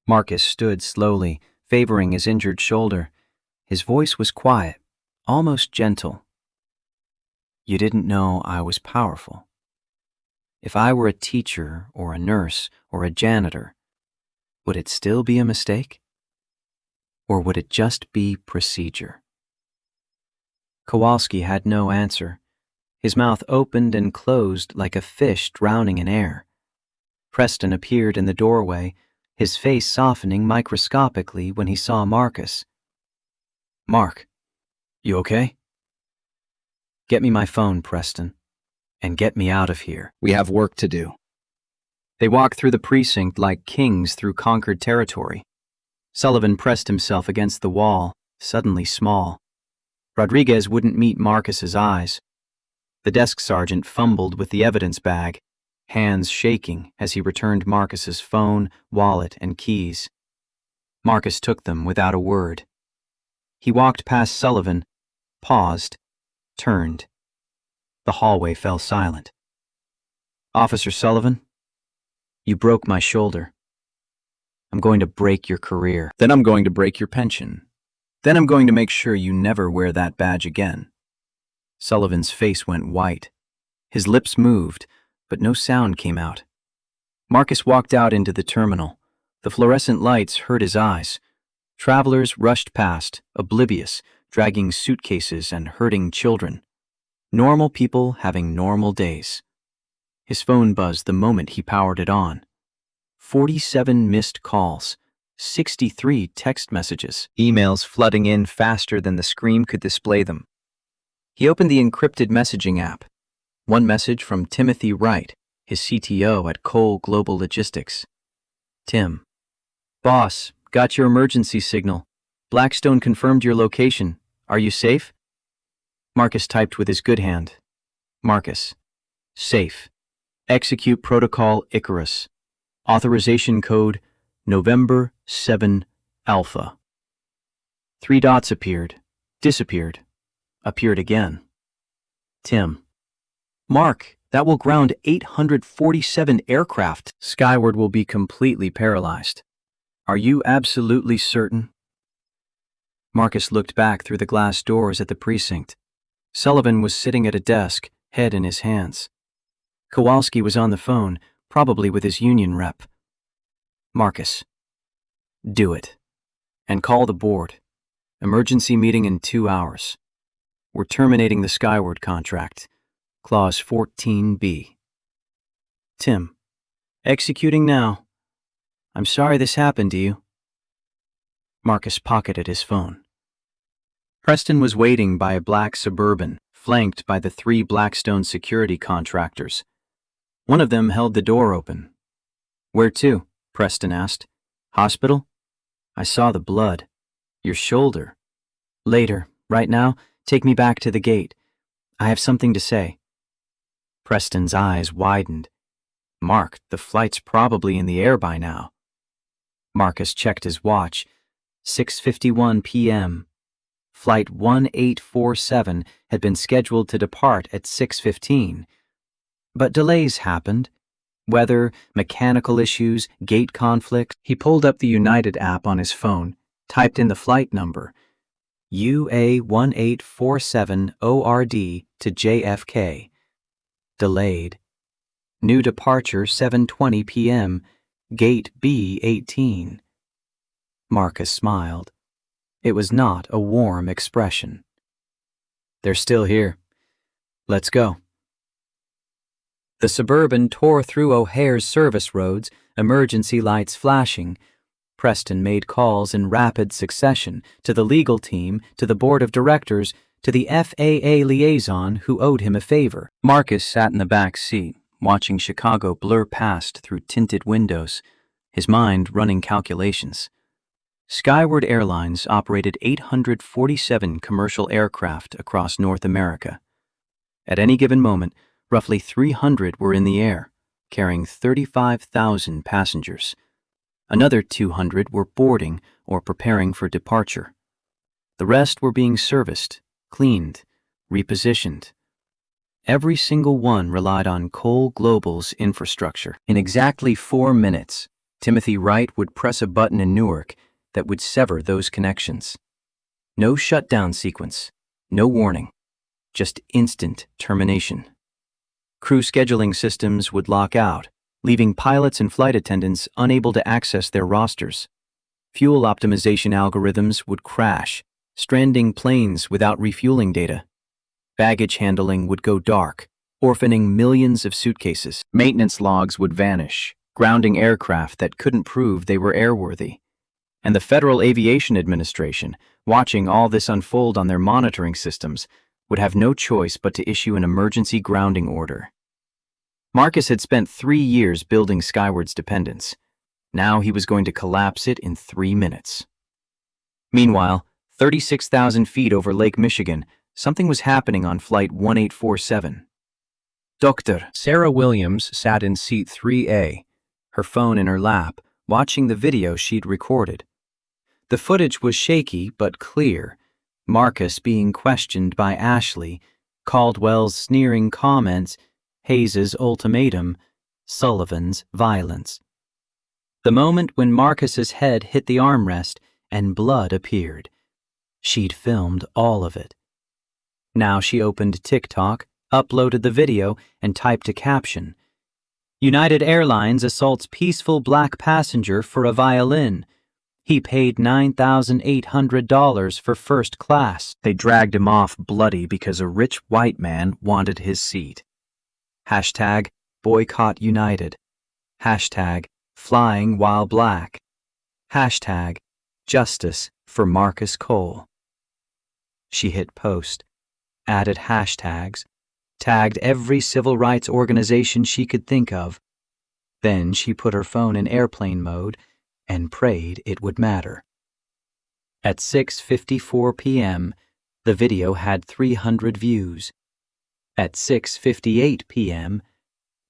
Marcus stood slowly, favoring his injured shoulder. His voice was quiet, almost gentle. "You didn't know I was powerful. If I were a teacher or a nurse or a janitor, would it still be a mistake? Or would it just be procedure?" Kowalski had no answer. His mouth opened and closed like a fish drowning in air. Preston appeared in the doorway, his face softening microscopically when he saw Marcus. "Mark, you okay?" "Get me my phone, Preston, and get me out of here. We have work to do." They walked through the precinct like kings through conquered territory. Sullivan pressed himself against the wall, suddenly small. Rodriguez wouldn't meet Marcus's eyes. The desk sergeant fumbled with the evidence bag, hands shaking as he returned Marcus's phone, wallet, and keys. Marcus took them without a word. He walked past Sullivan, paused, turned. The hallway fell silent. "Officer Sullivan, you broke my shoulder. I'm going to break your career. Then I'm going to break your pension. Then I'm going to make sure you never wear that badge again." Sullivan's face went white. His lips moved, but no sound came out. Marcus walked out into the terminal. The fluorescent lights hurt his eyes. Travelers rushed past, oblivious, dragging suitcases and hurting children. Normal people having normal days. His phone buzzed the moment he powered it on. 47 missed calls, 63 text messages, emails flooding in faster than the screen could display them. He opened the encrypted messaging app. One message from Timothy Wright, his CTO at Cole Global Logistics. "Tim. Boss, got your emergency signal. Blackstone confirmed your location. Are you safe?" Marcus typed with his good hand. "Marcus. Safe. Execute protocol Icarus. Authorization code November 7 Alpha." 3 dots appeared, disappeared, appeared again. "Tim. Mark, that will ground 847 aircraft. Skyward will be completely paralyzed. Are you absolutely certain?" Marcus looked back through the glass doors at the precinct. Sullivan was sitting at a desk, head in his hands. Kowalski was on the phone, probably with his union rep. "Marcus, do it. And call the board. Emergency meeting in 2 hours. We're terminating the Skyward contract. Clause 14B. Tim, executing now. I'm sorry this happened to you." Marcus pocketed his phone. Preston was waiting by a black Suburban, flanked by the 3 Blackstone security contractors. One of them held the door open. "Where to?" Preston asked. "Hospital? I saw the blood. Your shoulder." "Later. Right now, take me back to the gate. I have something to say." Preston's eyes widened. "Mark, the flight's probably in the air by now." Marcus checked his watch. 6:51 p.m. Flight 1847 had been scheduled to depart at 6:15. But delays happened. Weather, mechanical issues, gate conflicts. He pulled up the United app on his phone, typed in the flight number, UA1847 ORD to JFK. Delayed. New departure 7:20 p.m., gate B18. Marcus smiled. It was not a warm expression. "They're still here. Let's go." The Suburban tore through O'Hare's service roads, emergency lights flashing. Preston made calls in rapid succession to the legal team, to the board of directors, to the FAA liaison who owed him a favor. Marcus sat in the back seat, watching Chicago blur past through tinted windows, his mind running calculations. Skyward Airlines operated 847 commercial aircraft across North America. At any given moment, roughly 300 were in the air, carrying 35,000 passengers. Another 200 were boarding or preparing for departure. The rest were being serviced, cleaned, repositioned. Every single one relied on Cole Global's infrastructure. In exactly 4 minutes, Timothy Wright would press a button in Newark that would sever those connections. No shutdown sequence, no warning, just instant termination. Crew scheduling systems would lock out, leaving pilots and flight attendants unable to access their rosters. Fuel optimization algorithms would crash, stranding planes without refueling data. Baggage handling would go dark, orphaning millions of suitcases. Maintenance logs would vanish, grounding aircraft that couldn't prove they were airworthy. And the Federal Aviation Administration, watching all this unfold on their monitoring systems, would have no choice but to issue an emergency grounding order. Marcus had spent 3 years building Skyward's dependence. Now he was going to collapse it in 3 minutes. Meanwhile, 36,000 feet over Lake Michigan, something was happening on Flight 1847. Dr. Sarah Williams sat in seat 3A, her phone in her lap, watching the video she'd recorded. The footage was shaky but clear, Marcus being questioned by Ashley, Caldwell's sneering comments, Hayes's ultimatum, Sullivan's violence. The moment when Marcus's head hit the armrest and blood appeared. She'd filmed all of it. Now she opened TikTok, uploaded the video, and typed a caption. United Airlines assaults peaceful black passenger for a violin. He paid $9,800 for first class. They dragged him off bloody because a rich white man wanted his seat. Hashtag boycott United. Hashtag flying while black. Hashtag justice for Marcus Cole. She hit post, added hashtags, tagged every civil rights organization she could think of. Then she put her phone in airplane mode and prayed it would matter. At 6:54 p.m., the video had 300 views. At 6:58 p.m.,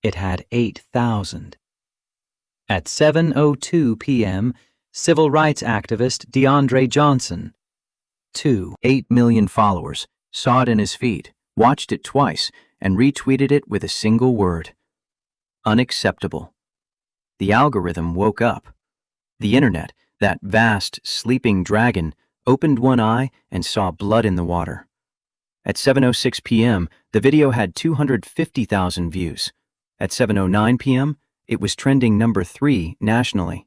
it had 8,000. At 7:02 p.m., civil rights activist DeAndre Johnson, 8 million followers, saw it in his feed, watched it twice, and retweeted it with a single word. Unacceptable. The algorithm woke up. The internet, that vast, sleeping dragon, opened one eye and saw blood in the water. At 7:06 p.m., the video had 250,000 views. At 7:09 p.m., it was trending number 3 nationally.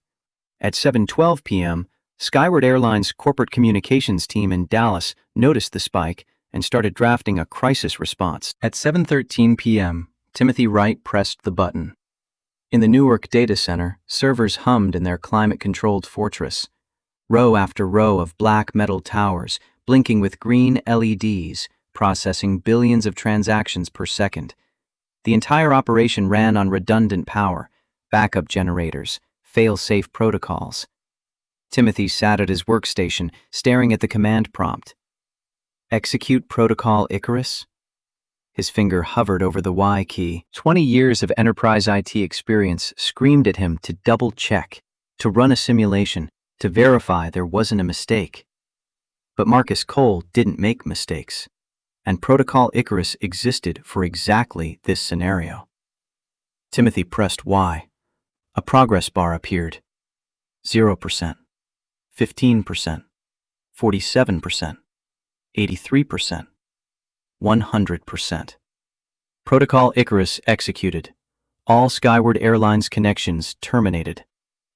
At 7:12 p.m., Skyward Airlines' corporate communications team in Dallas noticed the spike and started drafting a crisis response. At 7:13 p.m., Timothy Wright pressed the button. In the Newark data center, servers hummed in their climate-controlled fortress. Row after row of black metal towers, blinking with green LEDs, processing billions of transactions per second. The entire operation ran on redundant power, backup generators, fail-safe protocols. Timothy sat at his workstation, staring at the command prompt. Execute Protocol Icarus? His finger hovered over the Y key. 20 years of enterprise IT experience screamed at him to double-check, to run a simulation, to verify there wasn't a mistake. But Marcus Cole didn't make mistakes, and Protocol Icarus existed for exactly this scenario. Timothy pressed Y. A progress bar appeared. 0%, 15%, 47%, 83%. 100%. Protocol Icarus executed. All Skyward Airlines connections terminated.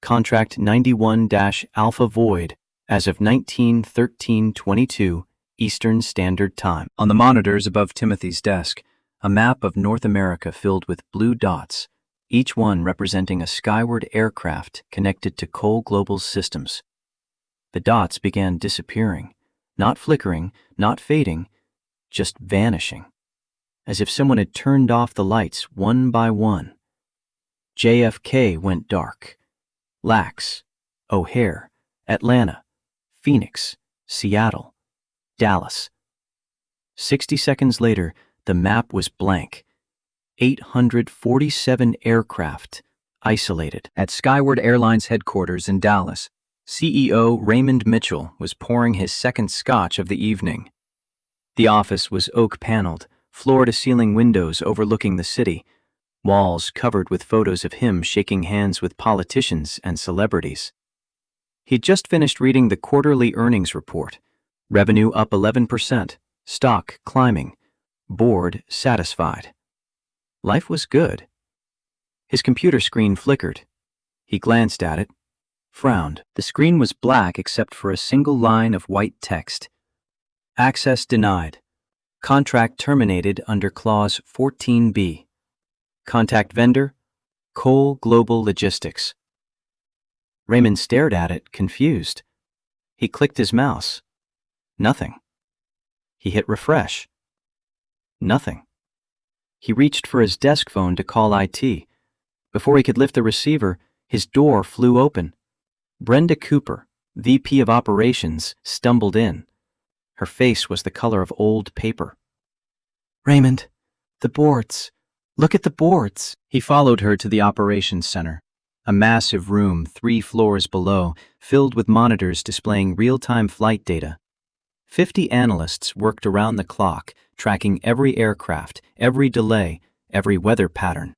Contract 91-Alpha void as of 19/13/22 Eastern Standard Time. On the monitors above Timothy's desk, A map of North America filled with blue dots, each one representing a skyward aircraft connected to Cole Global's systems. The dots began disappearing, not flickering, not fading, just vanishing, as if someone had turned off the lights one by one. JFK went dark. Lax, O'Hare, Atlanta, Phoenix, Seattle, Dallas. 60 seconds later, the map was blank. 847 aircraft isolated. At Skyward Airlines headquarters in Dallas, CEO Raymond Mitchell was pouring his second scotch of the evening. The office was oak-paneled, floor-to-ceiling windows overlooking the city, walls covered with photos of him shaking hands with politicians and celebrities. He'd just finished reading the quarterly earnings report. Revenue up 11%, stock climbing, board satisfied. Life was good. His computer screen flickered. He glanced at it, frowned. The screen was black except for a single line of white text. Access denied. Contract terminated under Clause 14B. Contact vendor, Cole Global Logistics. Raymond stared at it, confused. He clicked his mouse. Nothing. He hit refresh. Nothing. He reached for his desk phone to call IT. Before he could lift the receiver, his door flew open. Brenda Cooper, VP of Operations, stumbled in. Her face was the color of old paper. "Raymond, the boards. Look at the boards." He followed her to the operations center, a massive room 3 floors below, filled with monitors displaying real-time flight data. 50 analysts worked around the clock, tracking every aircraft, every delay, every weather pattern.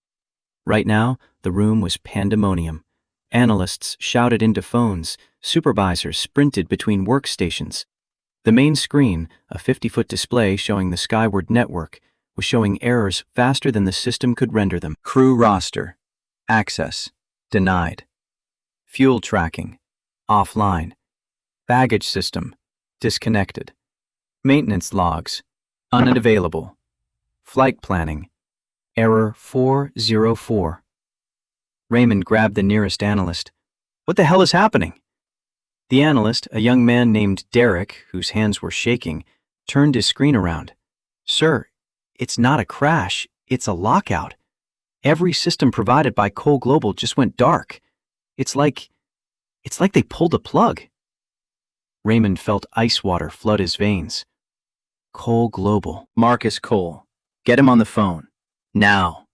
Right now, the room was pandemonium. Analysts shouted into phones, supervisors sprinted between workstations. The main screen, a 50-foot display showing the Skyward network, was showing errors faster than the system could render them. Crew roster. Access. Denied. Fuel tracking. Offline. Baggage system. Disconnected. Maintenance logs. Unavailable. Flight planning. Error 404. Raymond grabbed the nearest analyst. "What the hell is happening?" The analyst, a young man named Derek, whose hands were shaking, turned his screen around. "Sir, it's not a crash, it's a lockout. Every system provided by Cole Global just went dark. It's like they pulled a plug." Raymond felt ice water flood his veins. Cole Global. Marcus Cole. Get him on the phone. Now.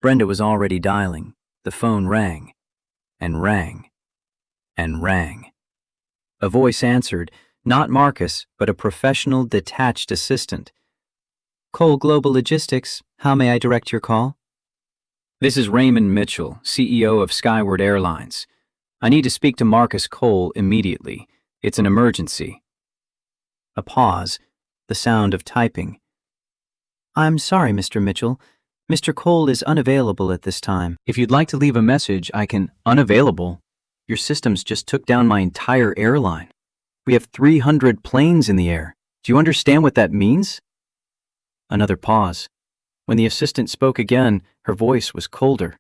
Brenda was already dialing. The phone rang, and rang, and rang. A voice answered, not Marcus, but a professional, detached assistant. "Cole Global Logistics, how may I direct your call?" "This is Raymond Mitchell, CEO of Skyward Airlines. I need to speak to Marcus Cole immediately. It's an emergency." A pause, the sound of typing. "I'm sorry, Mr. Mitchell. Mr. Cole is unavailable at this time. If you'd like to leave a message, I can." "Unavailable? Your systems just took down my entire airline. We have 300 planes in the air. Do you understand what that means?" Another pause. When the assistant spoke again, her voice was colder.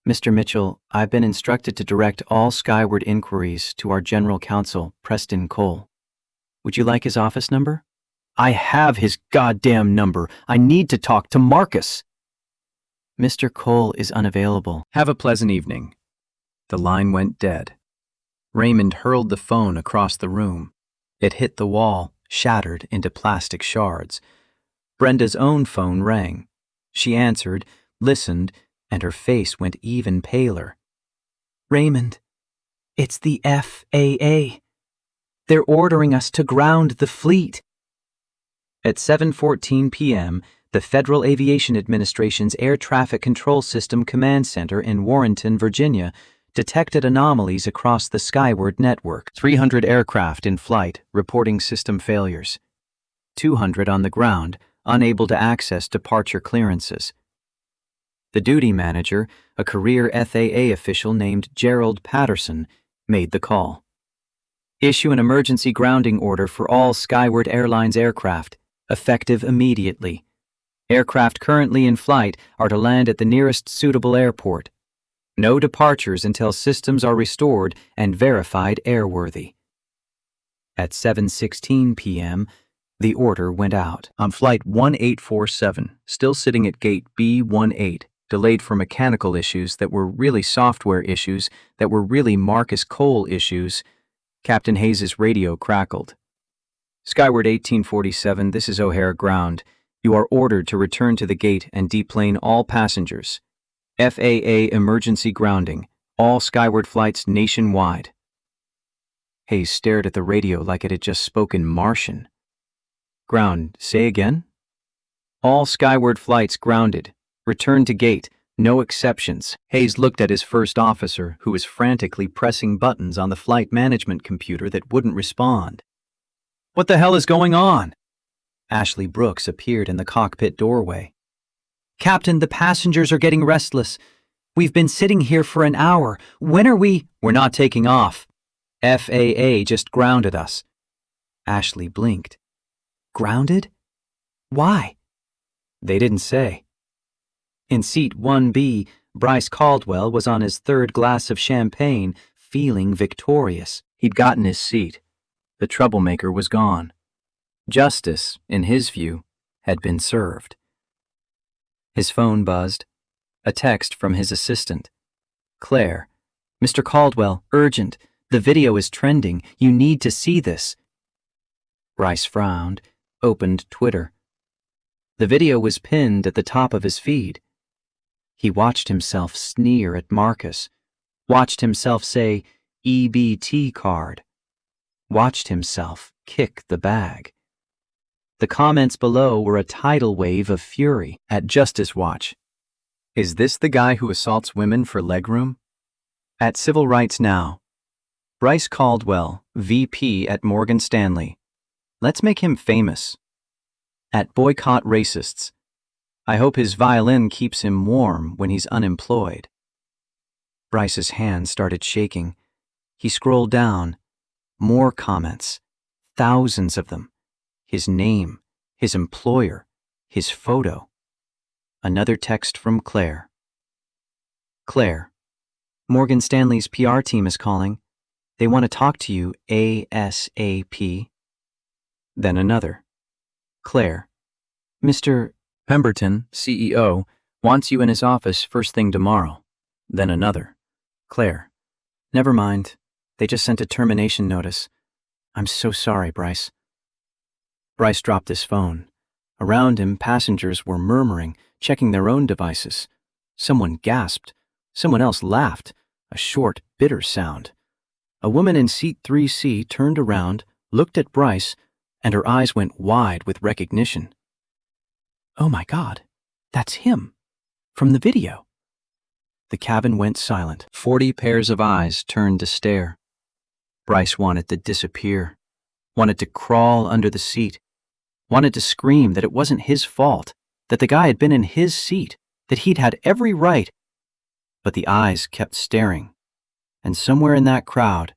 "Mr. Mitchell, I've been instructed to direct all Skyward inquiries to our General Counsel, Preston Cole. Would you like his office number?" "I have his goddamn number. I need to talk to Marcus." "Mr. Cole is unavailable. Have a pleasant evening." The line went dead. Raymond hurled the phone across the room. It hit the wall, shattered into plastic shards. Brenda's own phone rang. She answered, listened, and her face went even paler. "Raymond, it's the FAA. They're ordering us to ground the fleet." At 7:14 p.m., the Federal Aviation Administration's Air Traffic Control System Command Center in Warrenton, Virginia, detected anomalies across the Skyward network. 300 aircraft in flight reporting system failures. 200 on the ground, unable to access departure clearances. The duty manager, a career FAA official named Gerald Patterson, made the call. "Issue an emergency grounding order for all Skyward Airlines aircraft, effective immediately. Aircraft currently in flight are to land at the nearest suitable airport. No departures until systems are restored and verified airworthy. At 7:16 p.m., the order went out. On flight 1847, still sitting at gate B18, delayed for mechanical issues that were really software issues that were really Marcus Cole issues, Captain Hayes's radio crackled. Skyward 1847, this is O'Hare Ground. You are ordered to return to the gate and deplane all passengers. FAA emergency grounding. All Skyward flights nationwide. Hayes stared at the radio like it had just spoken Martian. Ground, say again? All Skyward flights grounded. Return to gate. No exceptions. Hayes looked at his first officer, who was frantically pressing buttons on the flight management computer that wouldn't respond. What the hell is going on? Ashley Brooks appeared in the cockpit doorway. Captain, the passengers are getting restless. We've been sitting here for an hour. When are we? We're not taking off. FAA just grounded us. Ashley blinked. Grounded? Why? They didn't say. In seat 1B, Bryce Caldwell was on his third glass of champagne, feeling victorious. He'd gotten his seat. The troublemaker was gone. Justice, in his view, had been served. His phone buzzed. A text from his assistant. Claire, Mr. Caldwell, urgent. The video is trending. You need to see this. Bryce frowned, opened Twitter. The video was pinned at the top of his feed. He watched himself sneer at Marcus, watched himself say, EBT card, watched himself kick the bag. The comments below were a tidal wave of fury. At Justice Watch. Is this the guy who assaults women for legroom? At Civil Rights Now. Bryce Caldwell, VP at Morgan Stanley. Let's make him famous. At Boycott Racists. I hope his violin keeps him warm when he's unemployed. Bryce's hand started shaking. He scrolled down. More comments. Thousands of them. His name, his employer, his photo. Another text from Claire. Claire, Morgan Stanley's PR team is calling. They want to talk to you ASAP. Then another. Claire, Mr. Pemberton, CEO, wants you in his office first thing tomorrow. Then another. Claire, never mind. They just sent a termination notice. I'm so sorry, Bryce. Bryce dropped his phone. Around him, passengers were murmuring, checking their own devices. Someone gasped. Someone else laughed, a short, bitter sound. A woman in seat 3C turned around, looked at Bryce, and her eyes went wide with recognition. Oh my God, that's him. From the video. The cabin went silent. 40 pairs of eyes turned to stare. Bryce wanted to disappear, wanted to crawl under the seat, wanted to scream that it wasn't his fault, that the guy had been in his seat, that he'd had every right. But the eyes kept staring, and somewhere in that crowd,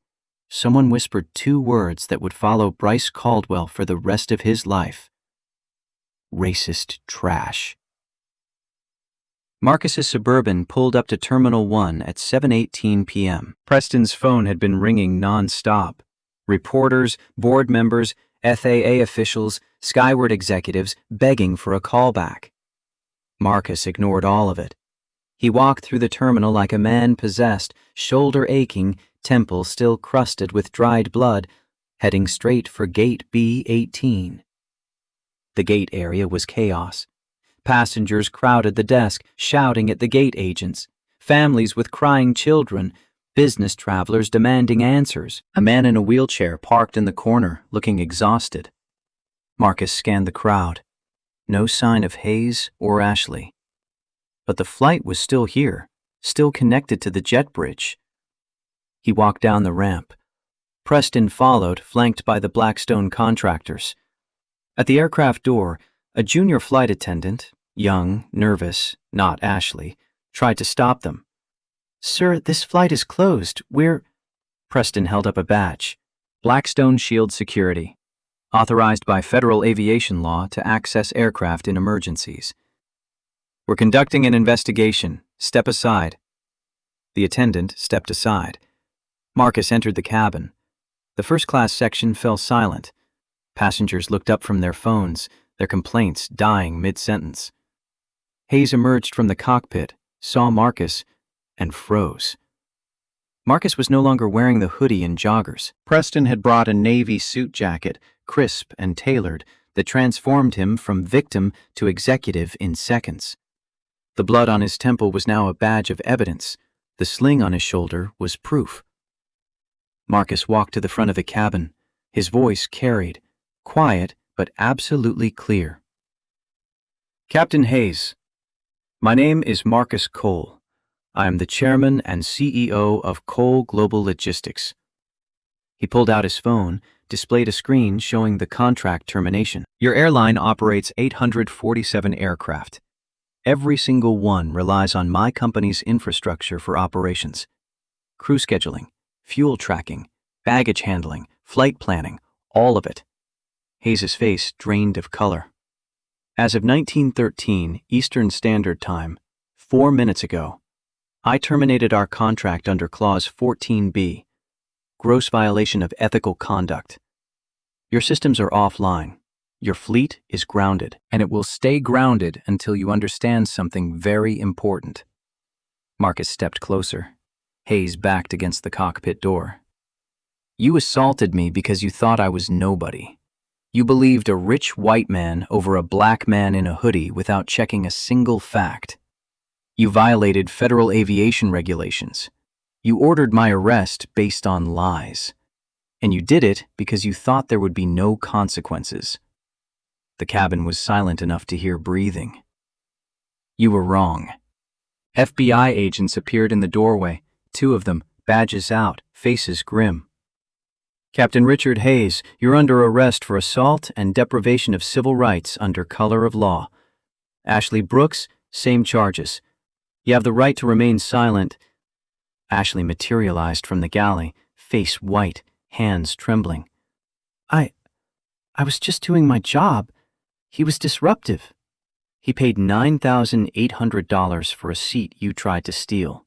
someone whispered two words that would follow Bryce Caldwell for the rest of his life. Racist trash. Marcus's Suburban pulled up to Terminal 1 at 7:18 p.m. Preston's phone had been ringing non-stop. Reporters, board members, FAA officials, Skyward executives begging for a callback. Marcus ignored all of it. He walked through the terminal like a man possessed, shoulder aching, temple still crusted with dried blood, heading straight for Gate B18. The gate area was chaos. Passengers crowded the desk, shouting at the gate agents. Families with crying children, business travelers demanding answers. A man in a wheelchair parked in the corner, looking exhausted. Marcus scanned the crowd. No sign of Hayes or Ashley. But the flight was still here, still connected to the jet bridge. He walked down the ramp. Preston followed, flanked by the Blackstone contractors. At the aircraft door, a junior flight attendant, young, nervous, not Ashley, tried to stop them. Sir, this flight is closed. Preston held up a badge. Blackstone Shield Security. Authorized by federal aviation law to access aircraft in emergencies. We're conducting an investigation. Step aside. The attendant stepped aside. Marcus entered the cabin. The first-class section fell silent. Passengers looked up from their phones, their complaints dying mid-sentence. Hayes emerged from the cockpit, saw Marcus, and froze. Marcus was no longer wearing the hoodie and joggers. Preston had brought a navy suit jacket, crisp and tailored, that transformed him from victim to executive in seconds. The blood on his temple was now a badge of evidence. The sling on his shoulder was proof. Marcus walked to the front of the cabin. His voice carried, quiet but absolutely clear. Captain Hayes, my name is Marcus Cole. I am the chairman and CEO of Cole Global Logistics. He pulled out his phone, displayed a screen showing the contract termination. Your airline operates 847 aircraft. Every single one relies on my company's infrastructure for operations. Crew scheduling, fuel tracking, baggage handling, flight planning, all of it. Hayes' face drained of color. As of 1913 Eastern Standard Time, 4 minutes ago, I terminated our contract under Clause 14B, gross violation of ethical conduct. Your systems are offline. Your fleet is grounded, and it will stay grounded until you understand something very important. Marcus stepped closer. Hayes backed against the cockpit door. You assaulted me because you thought I was nobody. You believed a rich white man over a black man in a hoodie without checking a single fact. You violated federal aviation regulations. You ordered my arrest based on lies. And you did it because you thought there would be no consequences. The cabin was silent enough to hear breathing. You were wrong. FBI agents appeared in the doorway, 2 of them, badges out, faces grim. Captain Richard Hayes, you're under arrest for assault and deprivation of civil rights under color of law. Ashley Brooks, same charges. You have the right to remain silent. Ashley materialized from the galley, face white, hands trembling. I was just doing my job. He was disruptive. He paid $9,800 for a seat you tried to steal.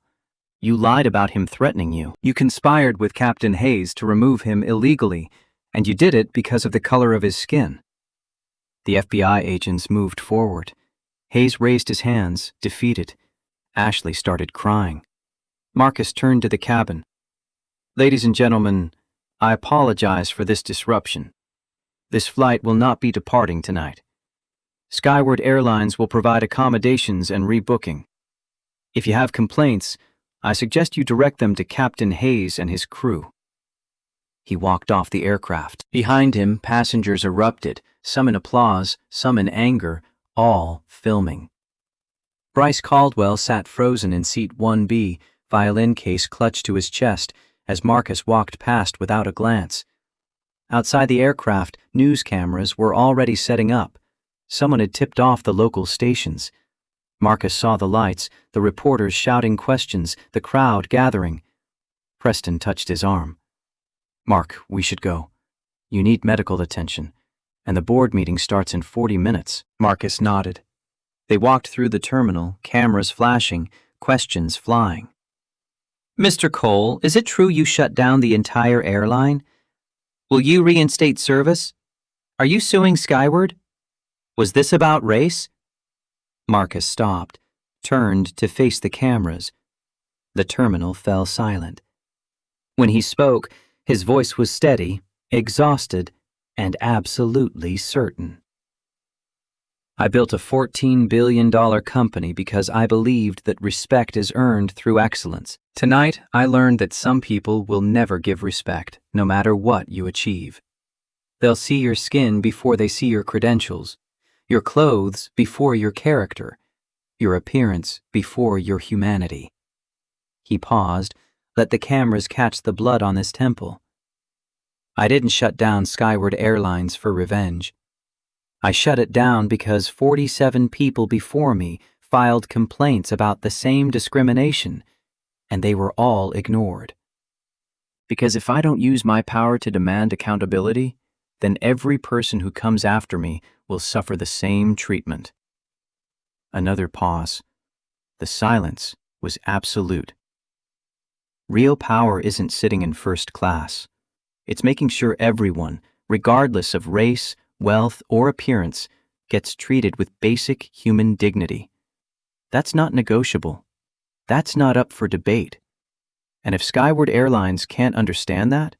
You lied about him threatening you. You conspired with Captain Hayes to remove him illegally, and you did it because of the color of his skin. The FBI agents moved forward. Hayes raised his hands, defeated. Ashley started crying. Marcus turned to the cabin. Ladies and gentlemen, I apologize for this disruption. This flight will not be departing tonight. Skyward Airlines will provide accommodations and rebooking. If you have complaints, I suggest you direct them to Captain Hayes and his crew. He walked off the aircraft. Behind him, passengers erupted, some in applause, some in anger, all filming. Bryce Caldwell sat frozen in seat 1B, violin case clutched to his chest, as Marcus walked past without a glance. Outside the aircraft, news cameras were already setting up. Someone had tipped off the local stations. Marcus saw the lights, the reporters shouting questions, the crowd gathering. Preston touched his arm. Mark, we should go. You need medical attention, and the board meeting starts in 40 minutes. Marcus nodded. They walked through the terminal, cameras flashing, questions flying. Mr. Cole, is it true you shut down the entire airline? Will you reinstate service? Are you suing Skyward? Was this about race? Marcus stopped, turned to face the cameras. The terminal fell silent. When he spoke, his voice was steady, exhausted, and absolutely certain. I built a $14 billion company because I believed that respect is earned through excellence. Tonight, I learned that some people will never give respect, no matter what you achieve. They'll see your skin before they see your credentials, your clothes before your character, your appearance before your humanity. He paused, let the cameras catch the blood on his temple. I didn't shut down Skyward Airlines for revenge. I shut it down because 47 people before me filed complaints about the same discrimination, and they were all ignored. Because if I don't use my power to demand accountability, then every person who comes after me will suffer the same treatment. Another pause. The silence was absolute. Real power isn't sitting in first class. It's making sure everyone, regardless of race, wealth, or appearance, gets treated with basic human dignity. That's not negotiable. That's not up for debate. And if Skyward Airlines can't understand that,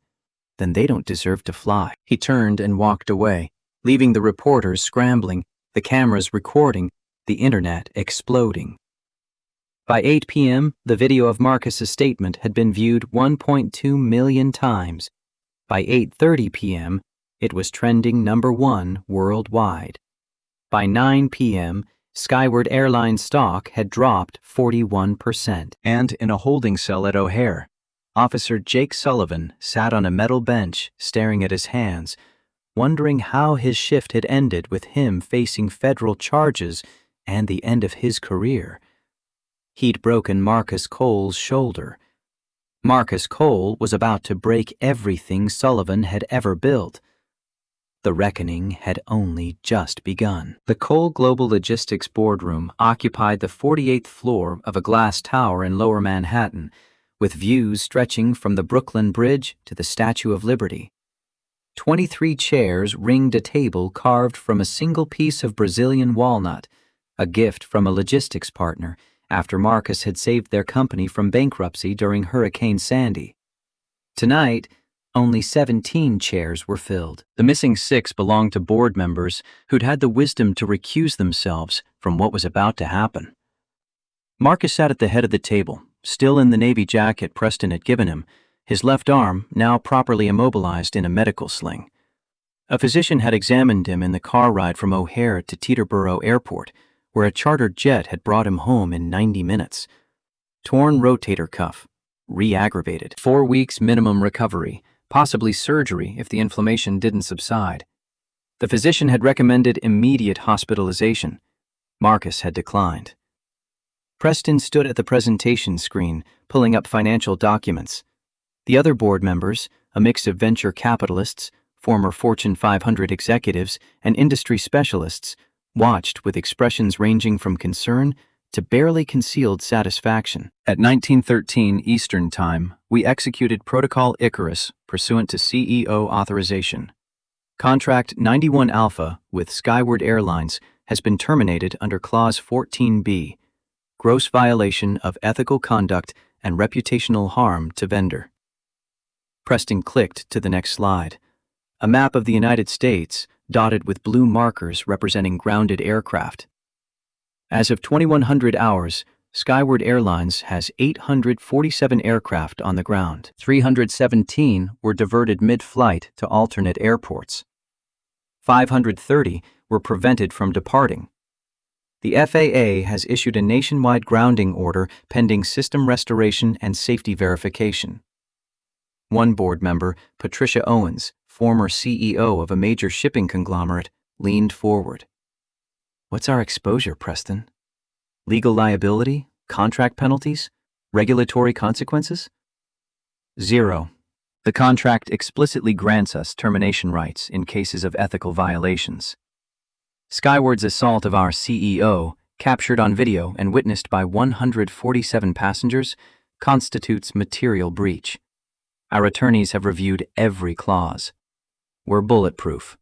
then they don't deserve to fly. He turned and walked away, leaving the reporters scrambling, the cameras recording, the internet exploding. By 8 p.m., the video of Marcus's statement had been viewed 1.2 million times. By 8:30 p.m., it was trending #1 worldwide. By 9 p.m., Skyward Airlines stock had dropped 41%. And in a holding cell at O'Hare, Officer Jake Sullivan sat on a metal bench staring at his hands, wondering how his shift had ended with him facing federal charges and the end of his career. He'd broken Marcus Cole's shoulder. Marcus Cole was about to break everything Sullivan had ever built. The reckoning had only just begun. The Cole Global Logistics boardroom occupied the 48th floor of a glass tower in Lower Manhattan, with views stretching from the Brooklyn Bridge to the Statue of Liberty. 23 chairs ringed a table carved from a single piece of Brazilian walnut, a gift from a logistics partner after Marcus had saved their company from bankruptcy during Hurricane Sandy. Tonight, only 17 chairs were filled. The missing 6 belonged to board members who'd had the wisdom to recuse themselves from what was about to happen. Marcus sat at the head of the table, still in the navy jacket Preston had given him, his left arm now properly immobilized in a medical sling. A physician had examined him in the car ride from O'Hare to Teterboro Airport, where a chartered jet had brought him home in 90 minutes. Torn rotator cuff, re-aggravated. 4 weeks minimum recovery, possibly surgery if the inflammation didn't subside. The physician had recommended immediate hospitalization. Marcus had declined. Preston stood at the presentation screen, pulling up financial documents. The other board members, a mix of venture capitalists, former Fortune 500 executives, and industry specialists, watched with expressions ranging from concern to barely concealed satisfaction. At 1913 Eastern Time, we executed Protocol Icarus pursuant to CEO authorization. Contract 91 Alpha with Skyward Airlines has been terminated under Clause 14B, gross violation of ethical conduct and reputational harm to vendor. Preston clicked to the next slide. A map of the United States dotted with blue markers representing grounded aircraft. As of 2100 hours, Skyward Airlines has 847 aircraft on the ground. 317 were diverted mid-flight to alternate airports. 530 were prevented from departing. The FAA has issued a nationwide grounding order pending system restoration and safety verification. One board member, Patricia Owens, former CEO of a major shipping conglomerate, leaned forward. What's our exposure, Preston? Legal liability? Contract penalties? Regulatory consequences? 0. The contract explicitly grants us termination rights in cases of ethical violations. Skyward's assault of our CEO, captured on video and witnessed by 147 passengers, constitutes material breach. Our attorneys have reviewed every clause. We're bulletproof.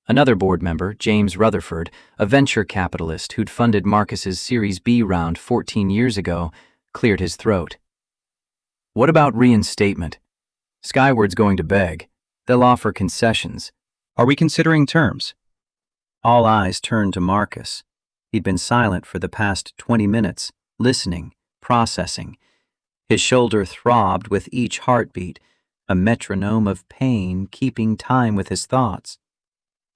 Another board member, James Rutherford, a venture capitalist who'd funded Marcus's Series B round 14 years ago, cleared his throat. What about reinstatement? Skyward's going to beg. They'll offer concessions. Are we considering terms? All eyes turned to Marcus. He'd been silent for the past 20 minutes, listening, processing. His shoulder throbbed with each heartbeat, a metronome of pain keeping time with his thoughts.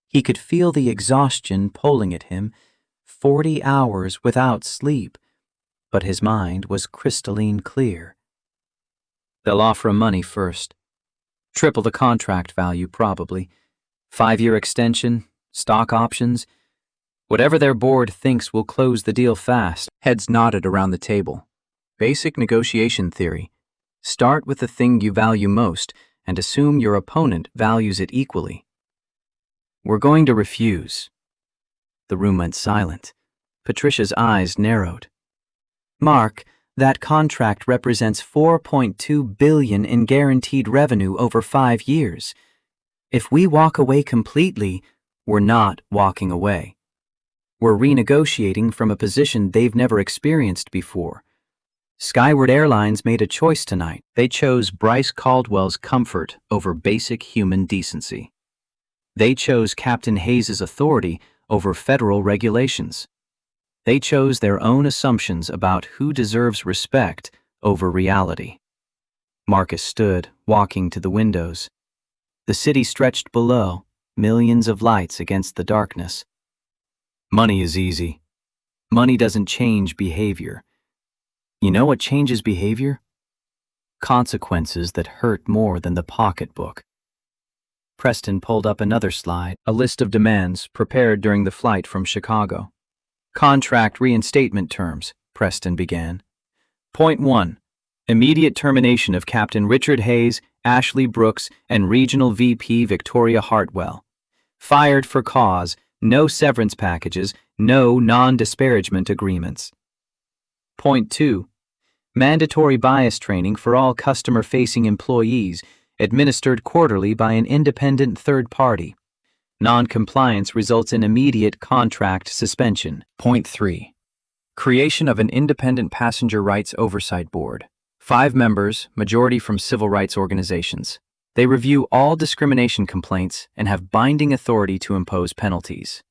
He could feel the exhaustion pulling at him, 40 hours without sleep, but his mind was crystalline clear. They'll offer money first. Triple the contract value, probably. 5-year extension, stock options. Whatever their board thinks will close the deal fast. Heads nodded around the table. Basic negotiation theory. Start with the thing you value most and assume your opponent values it equally. We're going to refuse. The room went silent. Patricia's eyes narrowed. Mark, that contract represents $4.2 billion in guaranteed revenue over 5 years. If we walk away completely, we're not walking away. We're renegotiating from a position they've never experienced before. Skyward Airlines made a choice tonight. They chose Bryce Caldwell's comfort over basic human decency. They chose Captain Hayes' authority over federal regulations. They chose their own assumptions about who deserves respect over reality. Marcus stood, walking to the windows. The city stretched below, millions of lights against the darkness. Money is easy. Money doesn't change behavior. You know what changes behavior? Consequences that hurt more than the pocketbook. Preston pulled up another slide, a list of demands prepared during the flight from Chicago. Contract reinstatement terms, Preston began. Point 1. Immediate termination of Captain Richard Hayes, Ashley Brooks, and Regional VP Victoria Hartwell. Fired for cause, no severance packages, no non-disparagement agreements. Point 2. Mandatory bias training for all customer-facing employees, administered quarterly by an independent third party. Non-compliance results in immediate contract suspension. Point 3. Creation of an independent passenger rights oversight board. 5 members, majority from civil rights organizations. They review all discrimination complaints and have binding authority to impose penalties.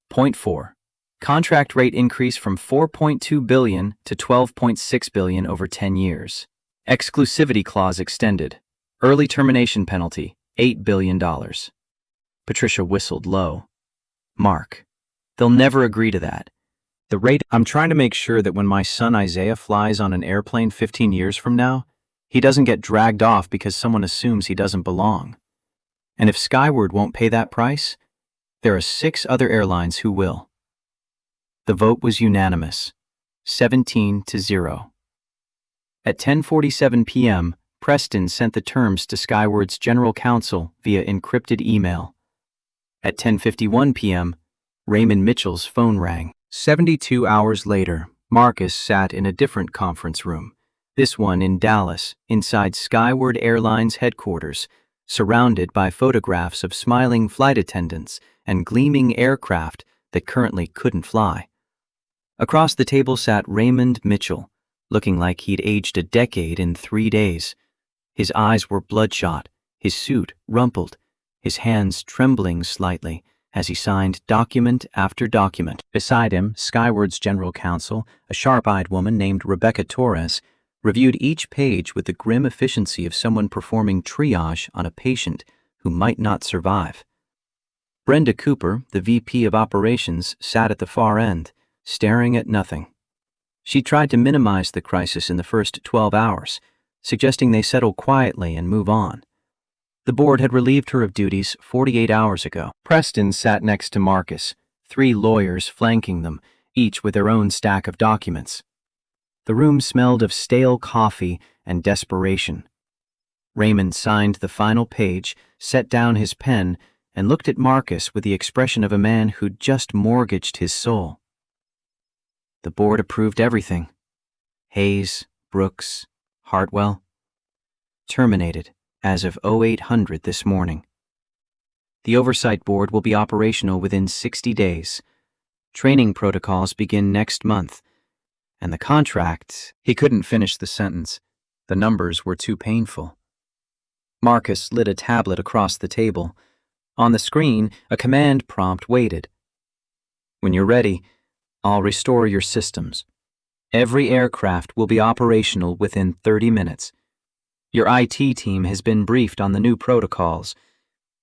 Point 4. Contract rate increase from $4.2 billion to $12.6 billion over 10 years. Exclusivity clause extended. Early termination penalty, $8 billion. Patricia whistled low. Mark, they'll never agree to that. The rate. I'm trying to make sure that when my son Isaiah flies on an airplane 15 years from now, he doesn't get dragged off because someone assumes he doesn't belong. And if Skyward won't pay that price, there are 6 other airlines who will. The vote was unanimous, 17-0. At 10:47 p.m., Preston sent the terms to Skyward's general counsel via encrypted email. At 10:51 p.m., Raymond Mitchell's phone rang. 72 hours later, Marcus sat in a different conference room, this one in Dallas, inside Skyward Airlines headquarters, surrounded by photographs of smiling flight attendants and gleaming aircraft that currently couldn't fly. Across the table sat Raymond Mitchell, looking like he'd aged a decade in 3 days. His eyes were bloodshot, his suit rumpled, his hands trembling slightly as he signed document after document. Beside him, Skyward's general counsel, a sharp-eyed woman named Rebecca Torres, reviewed each page with the grim efficiency of someone performing triage on a patient who might not survive. Brenda Cooper, the VP of Operations, sat at the far end, staring at nothing. She tried to minimize the crisis in the first 12 hours, suggesting they settle quietly and move on. The board had relieved her of duties 48 hours ago. Preston sat next to Marcus, 3 lawyers flanking them, each with their own stack of documents. The room smelled of stale coffee and desperation. Raymond signed the final page, set down his pen, and looked at Marcus with the expression of a man who'd just mortgaged his soul. The board approved everything. Hayes, Brooks, Hartwell. Terminated as of 0800 this morning. The Oversight Board will be operational within 60 days. Training protocols begin next month. And the contract... He couldn't finish the sentence. The numbers were too painful. Marcus slid a tablet across the table. On the screen, a command prompt waited. When you're ready, I'll restore your systems. Every aircraft will be operational within 30 minutes. Your IT team has been briefed on the new protocols.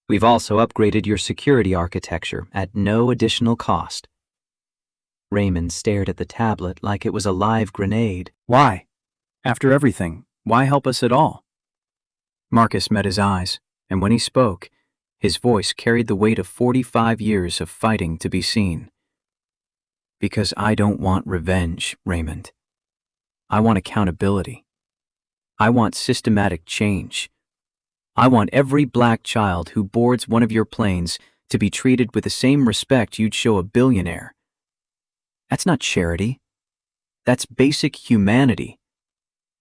We've also upgraded your security architecture at no additional cost. Raymond stared at the tablet like it was a live grenade. Why? After everything, why help us at all? Marcus met his eyes, and when he spoke, his voice carried the weight of 45 years of fighting to be seen. Because I don't want revenge, Raymond. I want accountability. I want systematic change. I want every black child who boards one of your planes to be treated with the same respect you'd show a billionaire. That's not charity. That's basic humanity.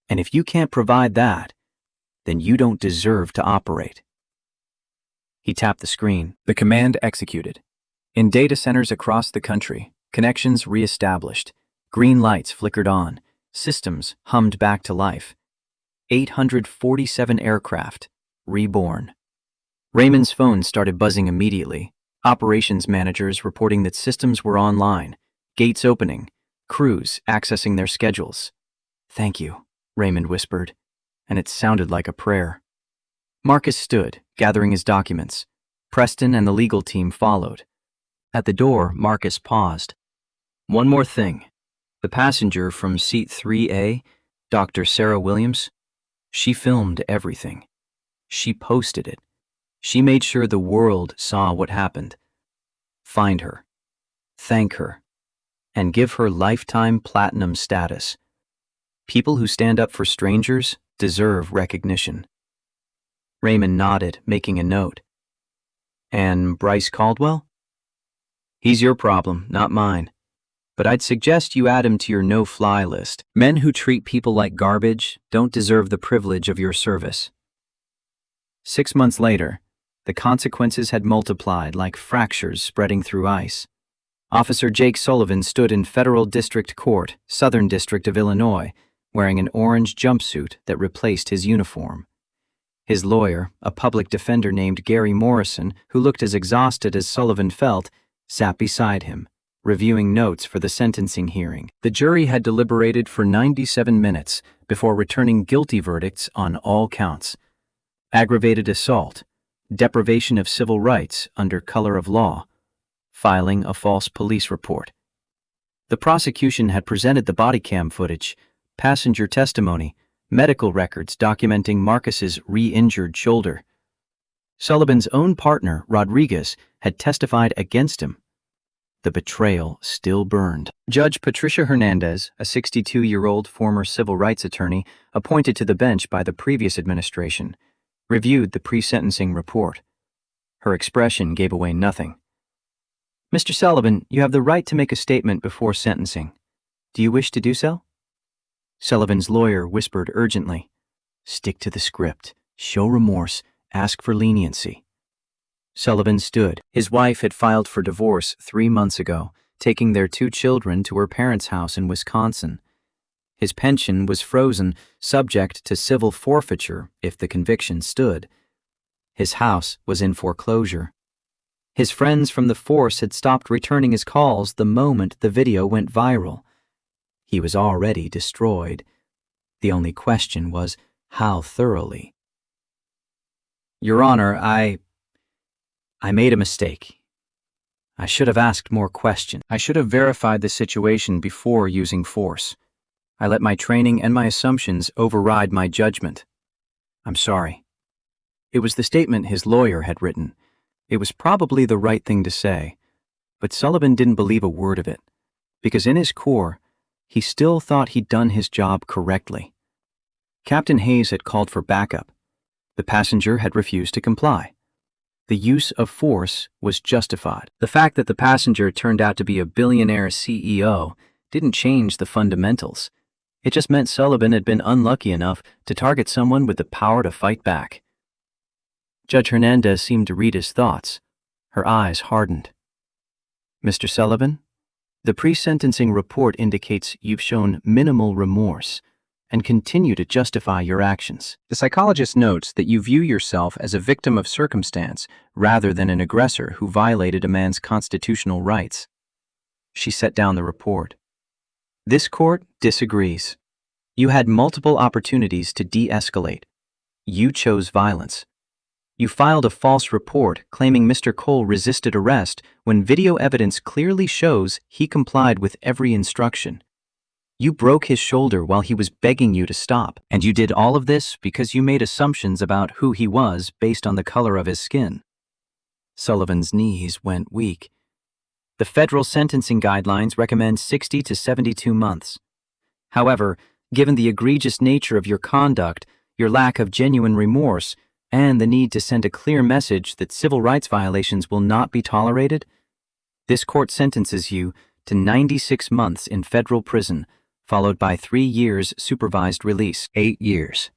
And if you can't provide that, then you don't deserve to operate. He tapped the screen. The command executed. In data centers across the country, connections reestablished. Green lights flickered on. Systems hummed back to life. 847 aircraft reborn. Raymond's phone started buzzing immediately. Operations managers reporting that systems were online, gates opening, crews accessing their schedules. "Thank you," Raymond whispered, and it sounded like a prayer. Marcus stood, gathering his documents. Preston and the legal team followed. At the door, Marcus paused. "One more thing. The passenger from seat 3A, Dr. Sarah Williams, she filmed everything. She posted it. She made sure the world saw what happened. Find her, thank her, and give her lifetime platinum status. People who stand up for strangers deserve recognition." Raymond nodded, making a note. "And Bryce Caldwell? He's your problem, not mine. But I'd suggest you add him to your no-fly list. Men who treat people like garbage don't deserve the privilege of your service." 6 months later, the consequences had multiplied like fractures spreading through ice. Officer Jake Sullivan stood in Federal District Court, Southern District of Illinois, wearing an orange jumpsuit that replaced his uniform. His lawyer, a public defender named Gary Morrison, who looked as exhausted as Sullivan felt, sat beside him, reviewing notes for the sentencing hearing. The jury had deliberated for 97 minutes before returning guilty verdicts on all counts: aggravated assault, deprivation of civil rights under color of law, filing a false police report. The prosecution had presented the body cam footage, passenger testimony, medical records documenting Marcus's re-injured shoulder. Sullivan's own partner, Rodriguez, had testified against him. The betrayal still burned. Judge Patricia Hernandez, a 62-year-old former civil rights attorney appointed to the bench by the previous administration, reviewed the pre-sentencing report. Her expression gave away nothing. "Mr. Sullivan, you have the right to make a statement before sentencing. Do you wish to do so?" Sullivan's lawyer whispered urgently, "Stick to the script. Show remorse. Ask for leniency." Sullivan stood. His wife had filed for divorce 3 months ago, taking their 2 children to her parents' house in Wisconsin. His pension was frozen, subject to civil forfeiture if the conviction stood. His house was in foreclosure. His friends from the force had stopped returning his calls the moment the video went viral. He was already destroyed. The only question was, how thoroughly? "Your Honor, I made a mistake. I should have asked more questions. I should have verified the situation before using force. I let my training and my assumptions override my judgment. I'm sorry." It was the statement his lawyer had written. It was probably the right thing to say, but Sullivan didn't believe a word of it, because in his core, he still thought he'd done his job correctly. Captain Hayes had called for backup. The passenger had refused to comply. The use of force was justified. The fact that the passenger turned out to be a billionaire CEO didn't change the fundamentals. It just meant Sullivan had been unlucky enough to target someone with the power to fight back. Judge Hernandez seemed to read his thoughts. Her eyes hardened. "Mr. Sullivan, the pre-sentencing report indicates you've shown minimal remorse and continue to justify your actions. The psychologist notes that you view yourself as a victim of circumstance rather than an aggressor who violated a man's constitutional rights." She set down the report. "This court disagrees. You had multiple opportunities to de-escalate. You chose violence. You filed a false report claiming Mr. Cole resisted arrest when video evidence clearly shows he complied with every instruction. You broke his shoulder while he was begging you to stop, and you did all of this because you made assumptions about who he was based on the color of his skin." Sullivan's knees went weak. The federal sentencing guidelines recommend 60 to 72 months. However, given the egregious nature of your conduct, your lack of genuine remorse, and the need to send a clear message that civil rights violations will not be tolerated, this court sentences you to 96 months in federal prison, followed by 3 years supervised release. 8 years.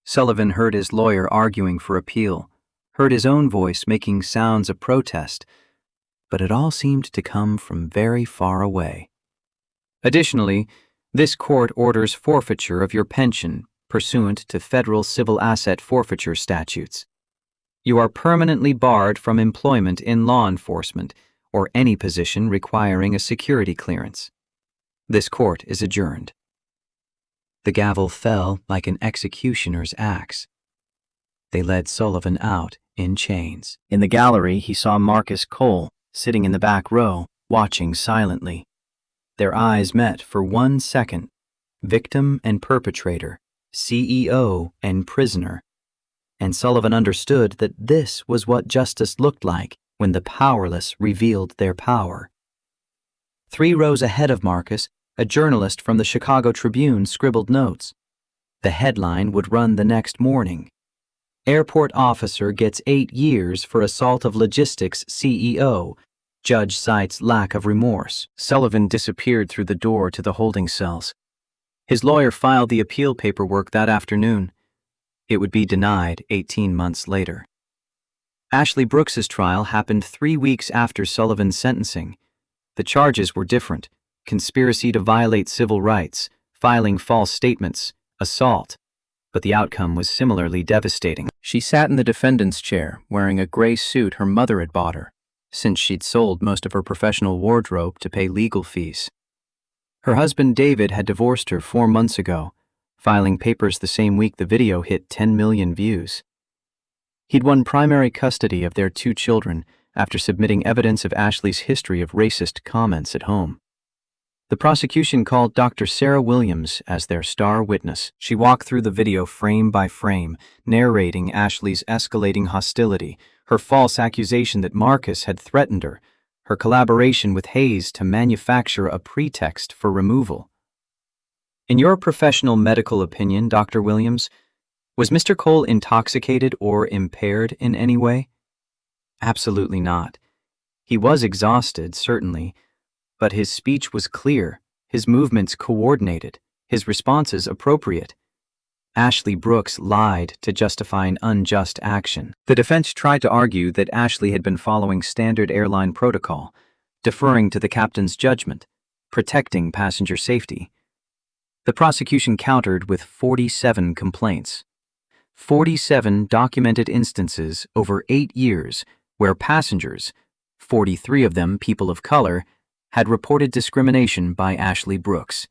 Sullivan heard his lawyer arguing for appeal, heard his own voice making sounds of protest, but it all seemed to come from very far away. Additionally, this court orders forfeiture of your pension pursuant to federal civil asset forfeiture statutes. You are permanently barred from employment in law enforcement or any position requiring a security clearance. This court is adjourned. The gavel fell like an executioner's axe. They led Sullivan out in chains. In the gallery, he saw Marcus Cole sitting in the back row, watching silently. Their eyes met for 1 second. Victim and perpetrator, CEO and prisoner. And Sullivan understood that this was what justice looked like when the powerless revealed their power. 3 rows ahead of Marcus, a journalist from the Chicago Tribune scribbled notes. The headline would run the next morning. Airport officer gets 8 years for assault of logistics CEO. Judge cites lack of remorse. Sullivan disappeared through the door to the holding cells. His lawyer filed the appeal paperwork that afternoon. It would be denied 18 months later. Ashley Brooks's trial happened 3 weeks after Sullivan's sentencing. The charges were different: conspiracy to violate civil rights, filing false statements, assault. But the outcome was similarly devastating. She sat in the defendant's chair, wearing a gray suit her mother had bought her, since she'd sold most of her professional wardrobe to pay legal fees. Her husband David had divorced her 4 months ago, filing papers the same week the video hit 10 million views. He'd won primary custody of their 2 children after submitting evidence of Ashley's history of racist comments at home. The prosecution called Dr. Sarah Williams as their star witness. She walked through the video frame by frame, narrating Ashley's escalating hostility, her false accusation that Marcus had threatened her, her collaboration with Hayes to manufacture a pretext for removal. In your professional medical opinion, Dr. Williams, was Mr. Cole intoxicated or impaired in any way? Absolutely not. He was exhausted, certainly, but his speech was clear, his movements coordinated, his responses appropriate. Ashley Brooks lied to justify an unjust action. The defense tried to argue that Ashley had been following standard airline protocol, deferring to the captain's judgment, protecting passenger safety. The prosecution countered with 47 complaints. 47 documented instances over 8 years where passengers, 43 of them people of color, had reported discrimination by Ashley Brooks.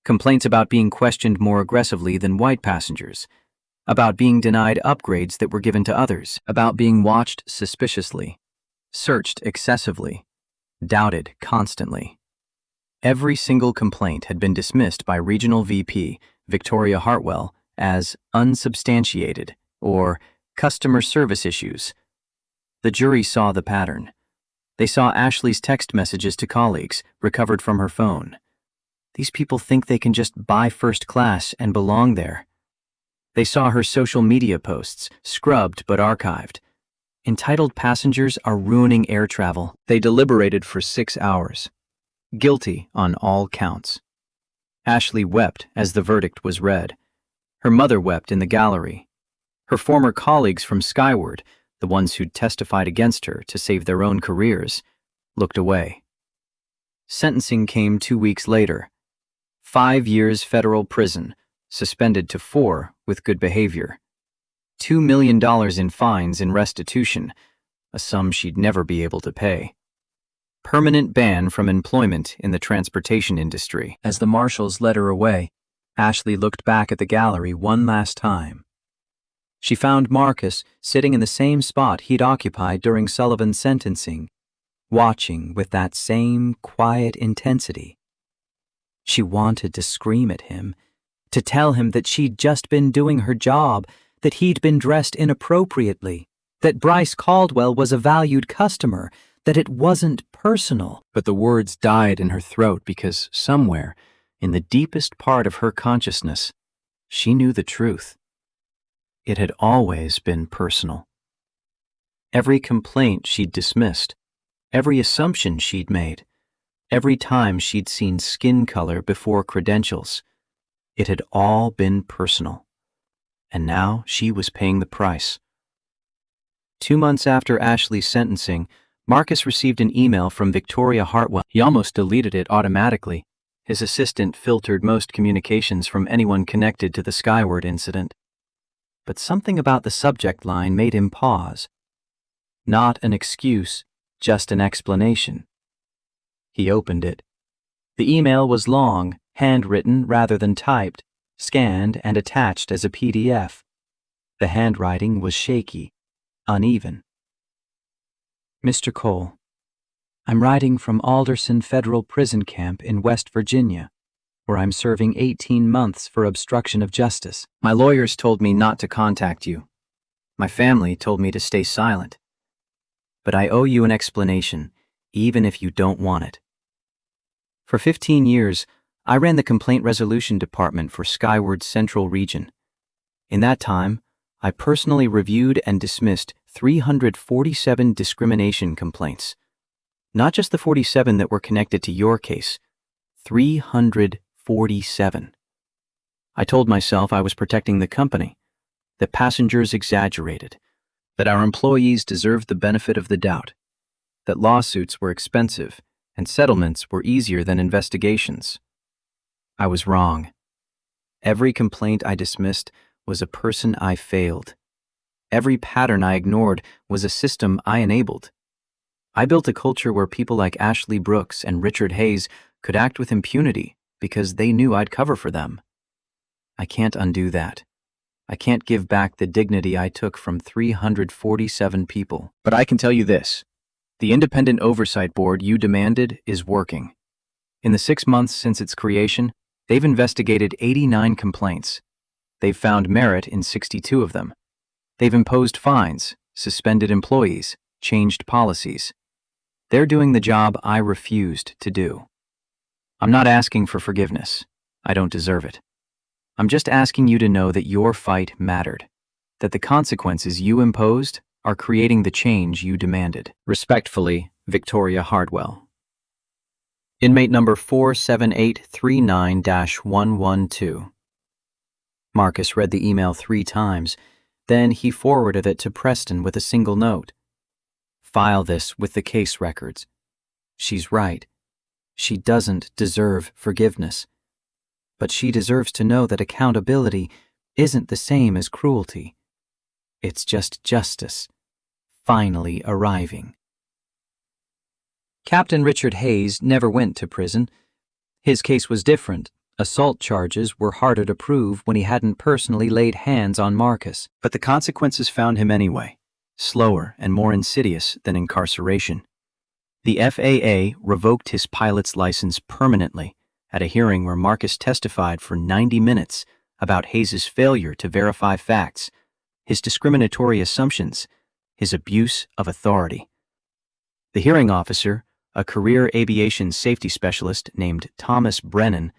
Complaints about being questioned more aggressively than white passengers, about being denied upgrades that were given to others, about being watched suspiciously, searched excessively, doubted constantly. Every single complaint had been dismissed by Regional VP Victoria Hartwell as unsubstantiated or customer service issues. The jury saw the pattern. They saw Ashley's text messages to colleagues recovered from her phone. These people think they can just buy first class and belong there. They saw her social media posts, scrubbed but archived. Entitled passengers are ruining air travel. They deliberated for 6 hours. Guilty on all counts. Ashley wept as the verdict was read. Her mother wept in the gallery. Her former colleagues from Skyward, the ones who'd testified against her to save their own careers, looked away. Sentencing came 2 weeks later. 5 years federal prison, suspended to 4 with good behavior. $2 million in fines and restitution, a sum she'd never be able to pay. Permanent ban from employment in the transportation industry. As the marshals led her away, Ashley looked back at the gallery one last time. She found Marcus sitting in the same spot he'd occupied during Sullivan's sentencing, watching with that same quiet intensity. She wanted to scream at him, to tell him that she'd just been doing her job, that he'd been dressed inappropriately, that Bryce Caldwell was a valued customer, that it wasn't personal. But the words died in her throat because somewhere, in the deepest part of her consciousness, she knew the truth. It had always been personal. Every complaint she'd dismissed, every assumption she'd made, Every time she'd seen skin color before credentials. It had all been personal. And now she was paying the price. 2 months after Ashley's sentencing, Marcus received an email from Victoria Hartwell. He almost deleted it automatically. His assistant filtered most communications from anyone connected to the Skyward incident. But something about the subject line made him pause. Not an excuse, just an explanation. He opened it. The email was long, handwritten rather than typed, scanned and attached as a PDF. The handwriting was shaky, uneven. Mr. Cole, I'm writing from Alderson Federal Prison Camp in West Virginia, where I'm serving 18 months for obstruction of justice. My lawyers told me not to contact you. My family told me to stay silent. But I owe you an explanation, even if you don't want it. For 15 years, I ran the Complaint Resolution Department for Skyward's Central Region. In that time, I personally reviewed and dismissed 347 discrimination complaints. Not just the 47 that were connected to your case, 347. I told myself I was protecting the company, that passengers exaggerated, that our employees deserved the benefit of the doubt, that lawsuits were expensive and settlements were easier than investigations. I was wrong. Every complaint I dismissed was a person I failed. Every pattern I ignored was a system I enabled. I built a culture where people like Ashley Brooks and Richard Hayes could act with impunity because they knew I'd cover for them. I can't undo that. I can't give back the dignity I took from 347 people. But I can tell you this. The independent oversight board you demanded is working. In the 6 months since its creation, they've investigated 89 complaints. They've found merit in 62 of them. They've imposed fines, suspended employees, changed policies. They're doing the job I refused to do. I'm not asking for forgiveness. I don't deserve it. I'm just asking you to know that your fight mattered, that the consequences you imposed are creating the change you demanded. Respectfully, Victoria Hardwell. Inmate number 47839-112. Marcus read the email 3 times, then he forwarded it to Preston with a single note. File this with the case records. She's right. She doesn't deserve forgiveness. But she deserves to know that accountability isn't the same as cruelty. It's just justice, finally arriving. Captain Richard Hayes never went to prison. His case was different. Assault charges were harder to prove when he hadn't personally laid hands on Marcus. But the consequences found him anyway, slower and more insidious than incarceration. The FAA revoked his pilot's license permanently at a hearing where Marcus testified for 90 minutes about Hayes' failure to verify facts, his discriminatory assumptions, his abuse of authority. The hearing officer, a career aviation safety specialist named Thomas Brennan,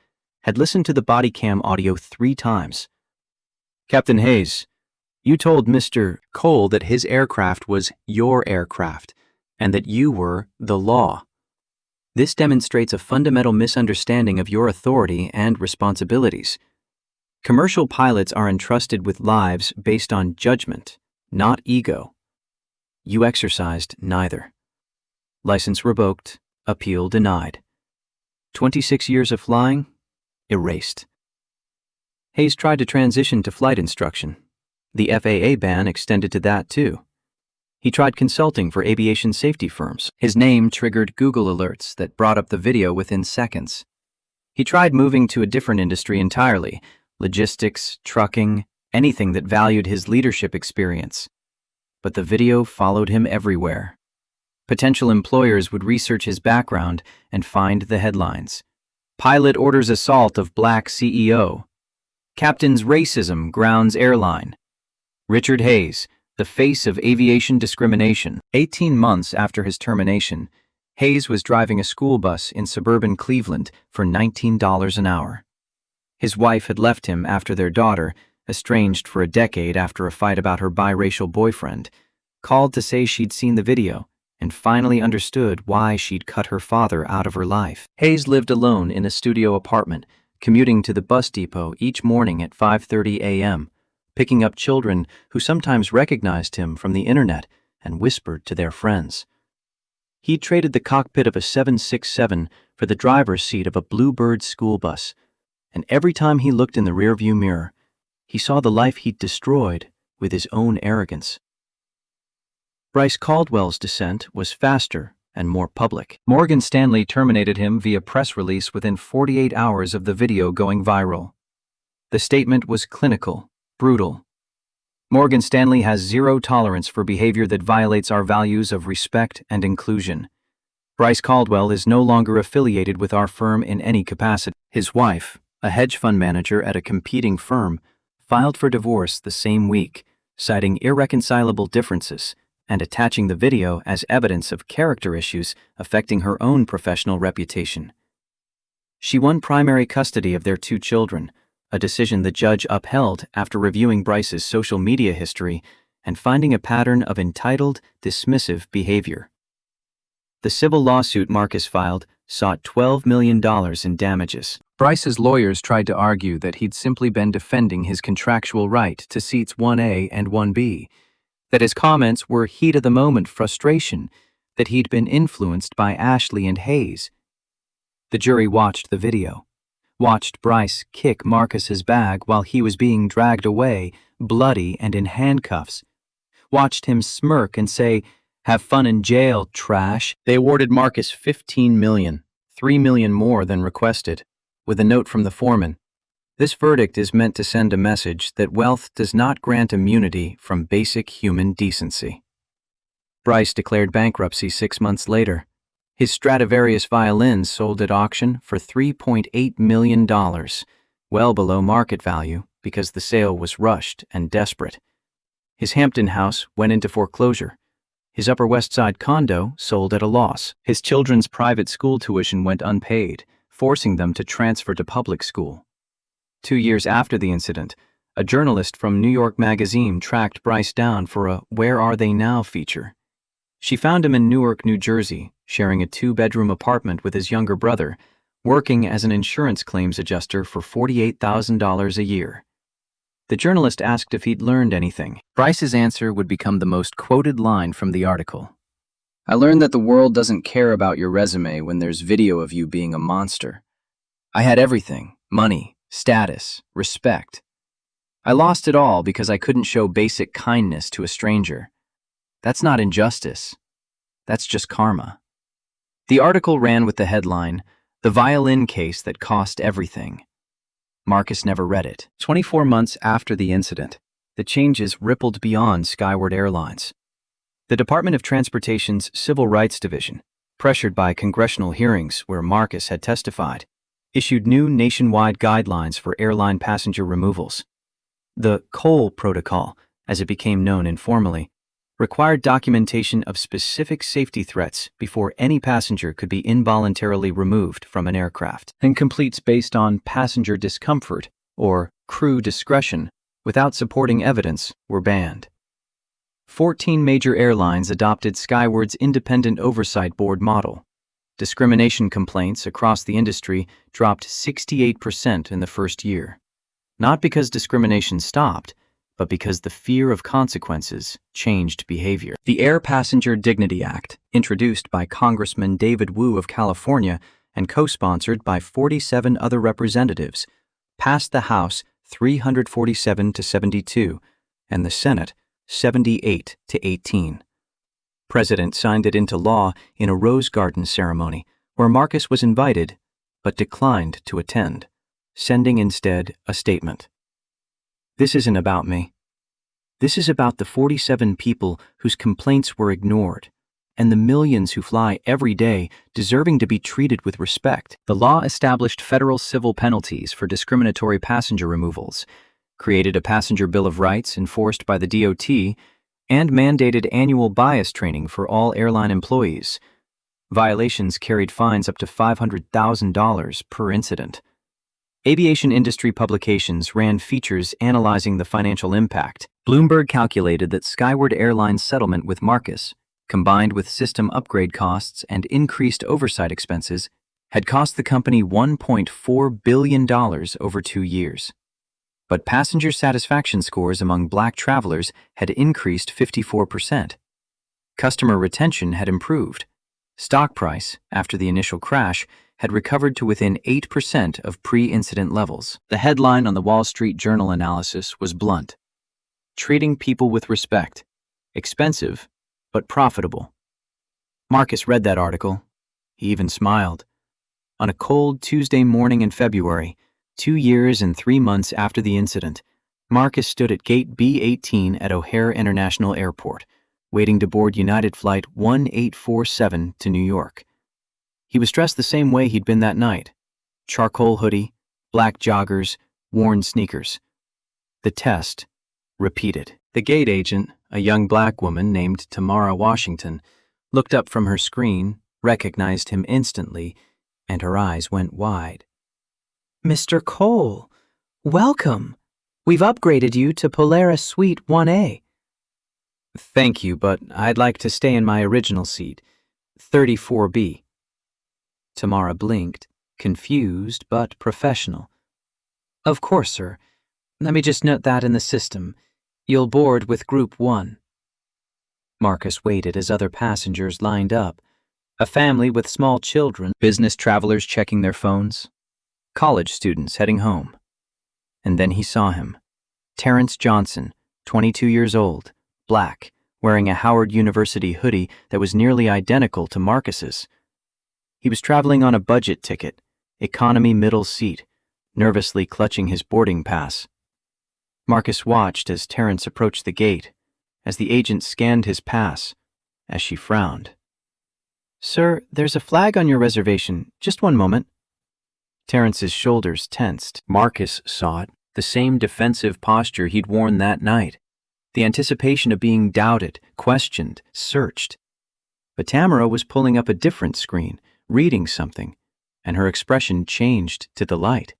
had listened to the body cam audio 3 times. Captain Hayes, you told Mr. Cole that his aircraft was your aircraft and that you were the law. This demonstrates a fundamental misunderstanding of your authority and responsibilities. Commercial pilots are entrusted with lives based on judgment, not ego. You exercised neither. License revoked, appeal denied. 26 years of flying, erased. Hayes tried to transition to flight instruction. The FAA ban extended to that too. He tried consulting for aviation safety firms. His name triggered Google alerts that brought up the video within seconds. He tried moving to a different industry entirely, logistics, trucking, anything that valued his leadership experience. But the video followed him everywhere. Potential employers would research his background and find the headlines. Pilot orders assault of black CEO. Captain's racism grounds airline. Richard Hayes, the face of aviation discrimination. 18 months after his termination, Hayes was driving a school bus in suburban Cleveland for $19 an hour. His wife had left him after their daughter, estranged for a decade after a fight about her biracial boyfriend, called to say she'd seen the video and finally understood why she'd cut her father out of her life. Hayes lived alone in a studio apartment, commuting to the bus depot each morning at 5:30 a.m., picking up children who sometimes recognized him from the internet and whispered to their friends. He traded the cockpit of a 767 for the driver's seat of a Bluebird school bus, and every time he looked in the rearview mirror, he saw the life he'd destroyed with his own arrogance. Bryce Caldwell's descent was faster and more public. Morgan Stanley terminated him via press release within 48 hours of the video going viral. The statement was clinical, brutal. Morgan Stanley has zero tolerance for behavior that violates our values of respect and inclusion. Bryce Caldwell is no longer affiliated with our firm in any capacity. His wife, a hedge fund manager at a competing firm, filed for divorce the same week, citing irreconcilable differences and attaching the video as evidence of character issues affecting her own professional reputation. She won primary custody of their 2 children, a decision the judge upheld after reviewing Bryce's social media history and finding a pattern of entitled, dismissive behavior. The civil lawsuit Marcus filed sought $12 million in damages. Bryce's lawyers tried to argue that he'd simply been defending his contractual right to seats 1A and 1B, that his comments were heat-of-the-moment frustration, that he'd been influenced by Ashley and Hayes. The jury watched the video, watched Bryce kick Marcus's bag while he was being dragged away, bloody and in handcuffs, watched him smirk and say, "Have fun in jail, trash." They awarded Marcus $15 million, $3 million more than requested, with a note from the foreman. This verdict is meant to send a message that wealth does not grant immunity from basic human decency. Bryce declared bankruptcy 6 months later. His Stradivarius violins sold at auction for $3.8 million, well below market value because the sale was rushed and desperate. His Hampton house went into foreclosure. His Upper West Side condo sold at a loss. His children's private school tuition went unpaid, forcing them to transfer to public school. 2 years after the incident, a journalist from New York Magazine tracked Bryce down for a "Where Are They Now" feature. She found him in Newark, New Jersey, sharing a 2-bedroom apartment with his younger brother, working as an insurance claims adjuster for $48,000 a year. The journalist asked if he'd learned anything. Bryce's answer would become the most quoted line from the article. "I learned that the world doesn't care about your resume when there's video of you being a monster. I had everything: money, status, respect. I lost it all because I couldn't show basic kindness to a stranger. That's not injustice. That's just karma." The article ran with the headline, "The Violin Case That Cost Everything." Marcus never read it. 24 months after the incident, the changes rippled beyond Skyward Airlines. The Department of Transportation's Civil Rights Division, pressured by congressional hearings where Marcus had testified, issued new nationwide guidelines for airline passenger removals. The Cole Protocol, as it became known informally, required documentation of specific safety threats before any passenger could be involuntarily removed from an aircraft. Incompletes based on passenger discomfort or crew discretion without supporting evidence were banned. 14 major airlines adopted Skyward's Independent Oversight Board model. Discrimination complaints across the industry dropped 68% in the first year. Not because discrimination stopped, but because the fear of consequences changed behavior. The Air Passenger Dignity Act, introduced by Congressman David Wu of California and co-sponsored by 47 other representatives, passed the House 347 to 72 and the Senate 78 to 18. President signed it into law in a Rose Garden ceremony where Marcus was invited but declined to attend, sending instead a statement. "This isn't about me. This is about the 47 people whose complaints were ignored, and the millions who fly every day deserving to be treated with respect." The law established federal civil penalties for discriminatory passenger removals, created a passenger bill of rights enforced by the DOT, and mandated annual bias training for all airline employees. Violations carried fines up to $500,000 per incident. Aviation industry publications ran features analyzing the financial impact. Bloomberg calculated that Skyward Airlines' settlement with Marcus combined with system upgrade costs and increased oversight expenses, had cost the company $1.4 billion over 2 years. But passenger satisfaction scores among Black travelers had increased 54%. Customer retention had improved. Stock price, after the initial crash, had recovered to within 8% of pre-incident levels. The headline on the Wall Street Journal analysis was blunt: treating people with respect. Expensive, but profitable. Marcus read that article. He even smiled. On a cold Tuesday morning in February, 2 years and 3 months after the incident, Marcus stood at gate B-18 at O'Hare International Airport, waiting to board United Flight 1847 to New York. He was dressed the same way he'd been that night: charcoal hoodie, black joggers, worn sneakers. The test repeated. The gate agent, a young black woman named Tamara Washington, looked up from her screen, recognized him instantly, and her eyes went wide. Mr. Cole, welcome. We've upgraded you to Polaris Suite 1A. Thank you, but I'd like to stay in my original seat, 34B. Tamara blinked, confused but professional. Of course, sir. Let me just note that in the system. You'll board with Group 1. Marcus waited as other passengers lined up. A family with small children, Business travelers checking their phones, college students heading home. And then he saw him. Terrence Johnson, 22 years old, black, wearing a Howard University hoodie that was nearly identical to Marcus's. He was traveling on a budget ticket, economy middle seat, nervously clutching his boarding pass. Marcus watched as Terrence approached the gate, as the agent scanned his pass, as she frowned. "Sir, there's a flag on your reservation. Just one moment." Terrence's shoulders tensed. Marcus saw it, the same defensive posture he'd worn that night, the anticipation of being doubted, questioned, searched. But Tamara was pulling up a different screen, reading something, and her expression changed to delight.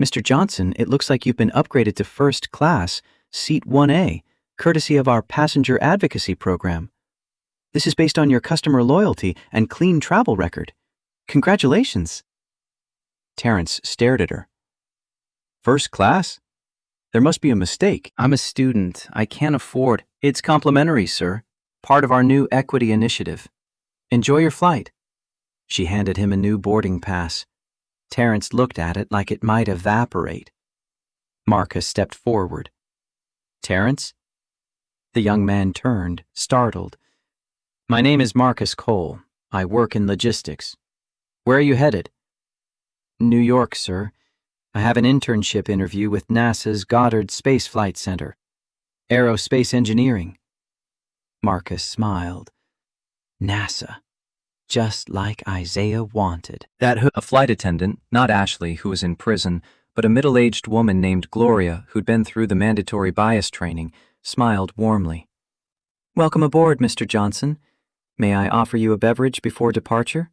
"Mr. Johnson, it looks like you've been upgraded to first class, seat 1A, courtesy of our passenger advocacy program. This is based on your customer loyalty and clean travel record. Congratulations." Terrence stared at her. "First class? There must be a mistake." "I'm a student. I can't afford." "It's complimentary, sir. Part of our new equity initiative. Enjoy your flight." She handed him a new boarding pass. Terrence looked at it like it might evaporate. Marcus stepped forward. "Terrence?" The young man turned, startled. "My name is Marcus Cole. I work in logistics. Where are you headed?" "New York, sir. I have an internship interview with NASA's Goddard Space Flight Center. Aerospace engineering." Marcus smiled. NASA. Just like Isaiah wanted. A flight attendant, not Ashley, who was in prison, but a middle-aged woman named Gloria, who'd been through the mandatory bias training, smiled warmly. "Welcome aboard, Mr. Johnson. May I offer you a beverage before departure?"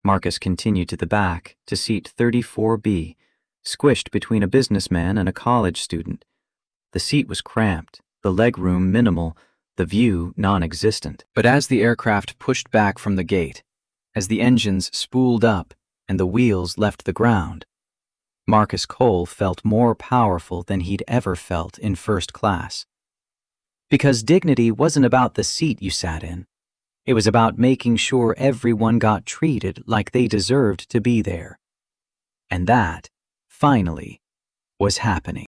Marcus continued to the back, to seat 34B, squished between a businessman and a college student. The seat was cramped, the legroom minimal, the view non-existent. But as the aircraft pushed back from the gate, as the engines spooled up and the wheels left the ground, Marcus Cole felt more powerful than he'd ever felt in first class. Because dignity wasn't about the seat you sat in. It was about making sure everyone got treated like they deserved to be there. And that, finally, was happening.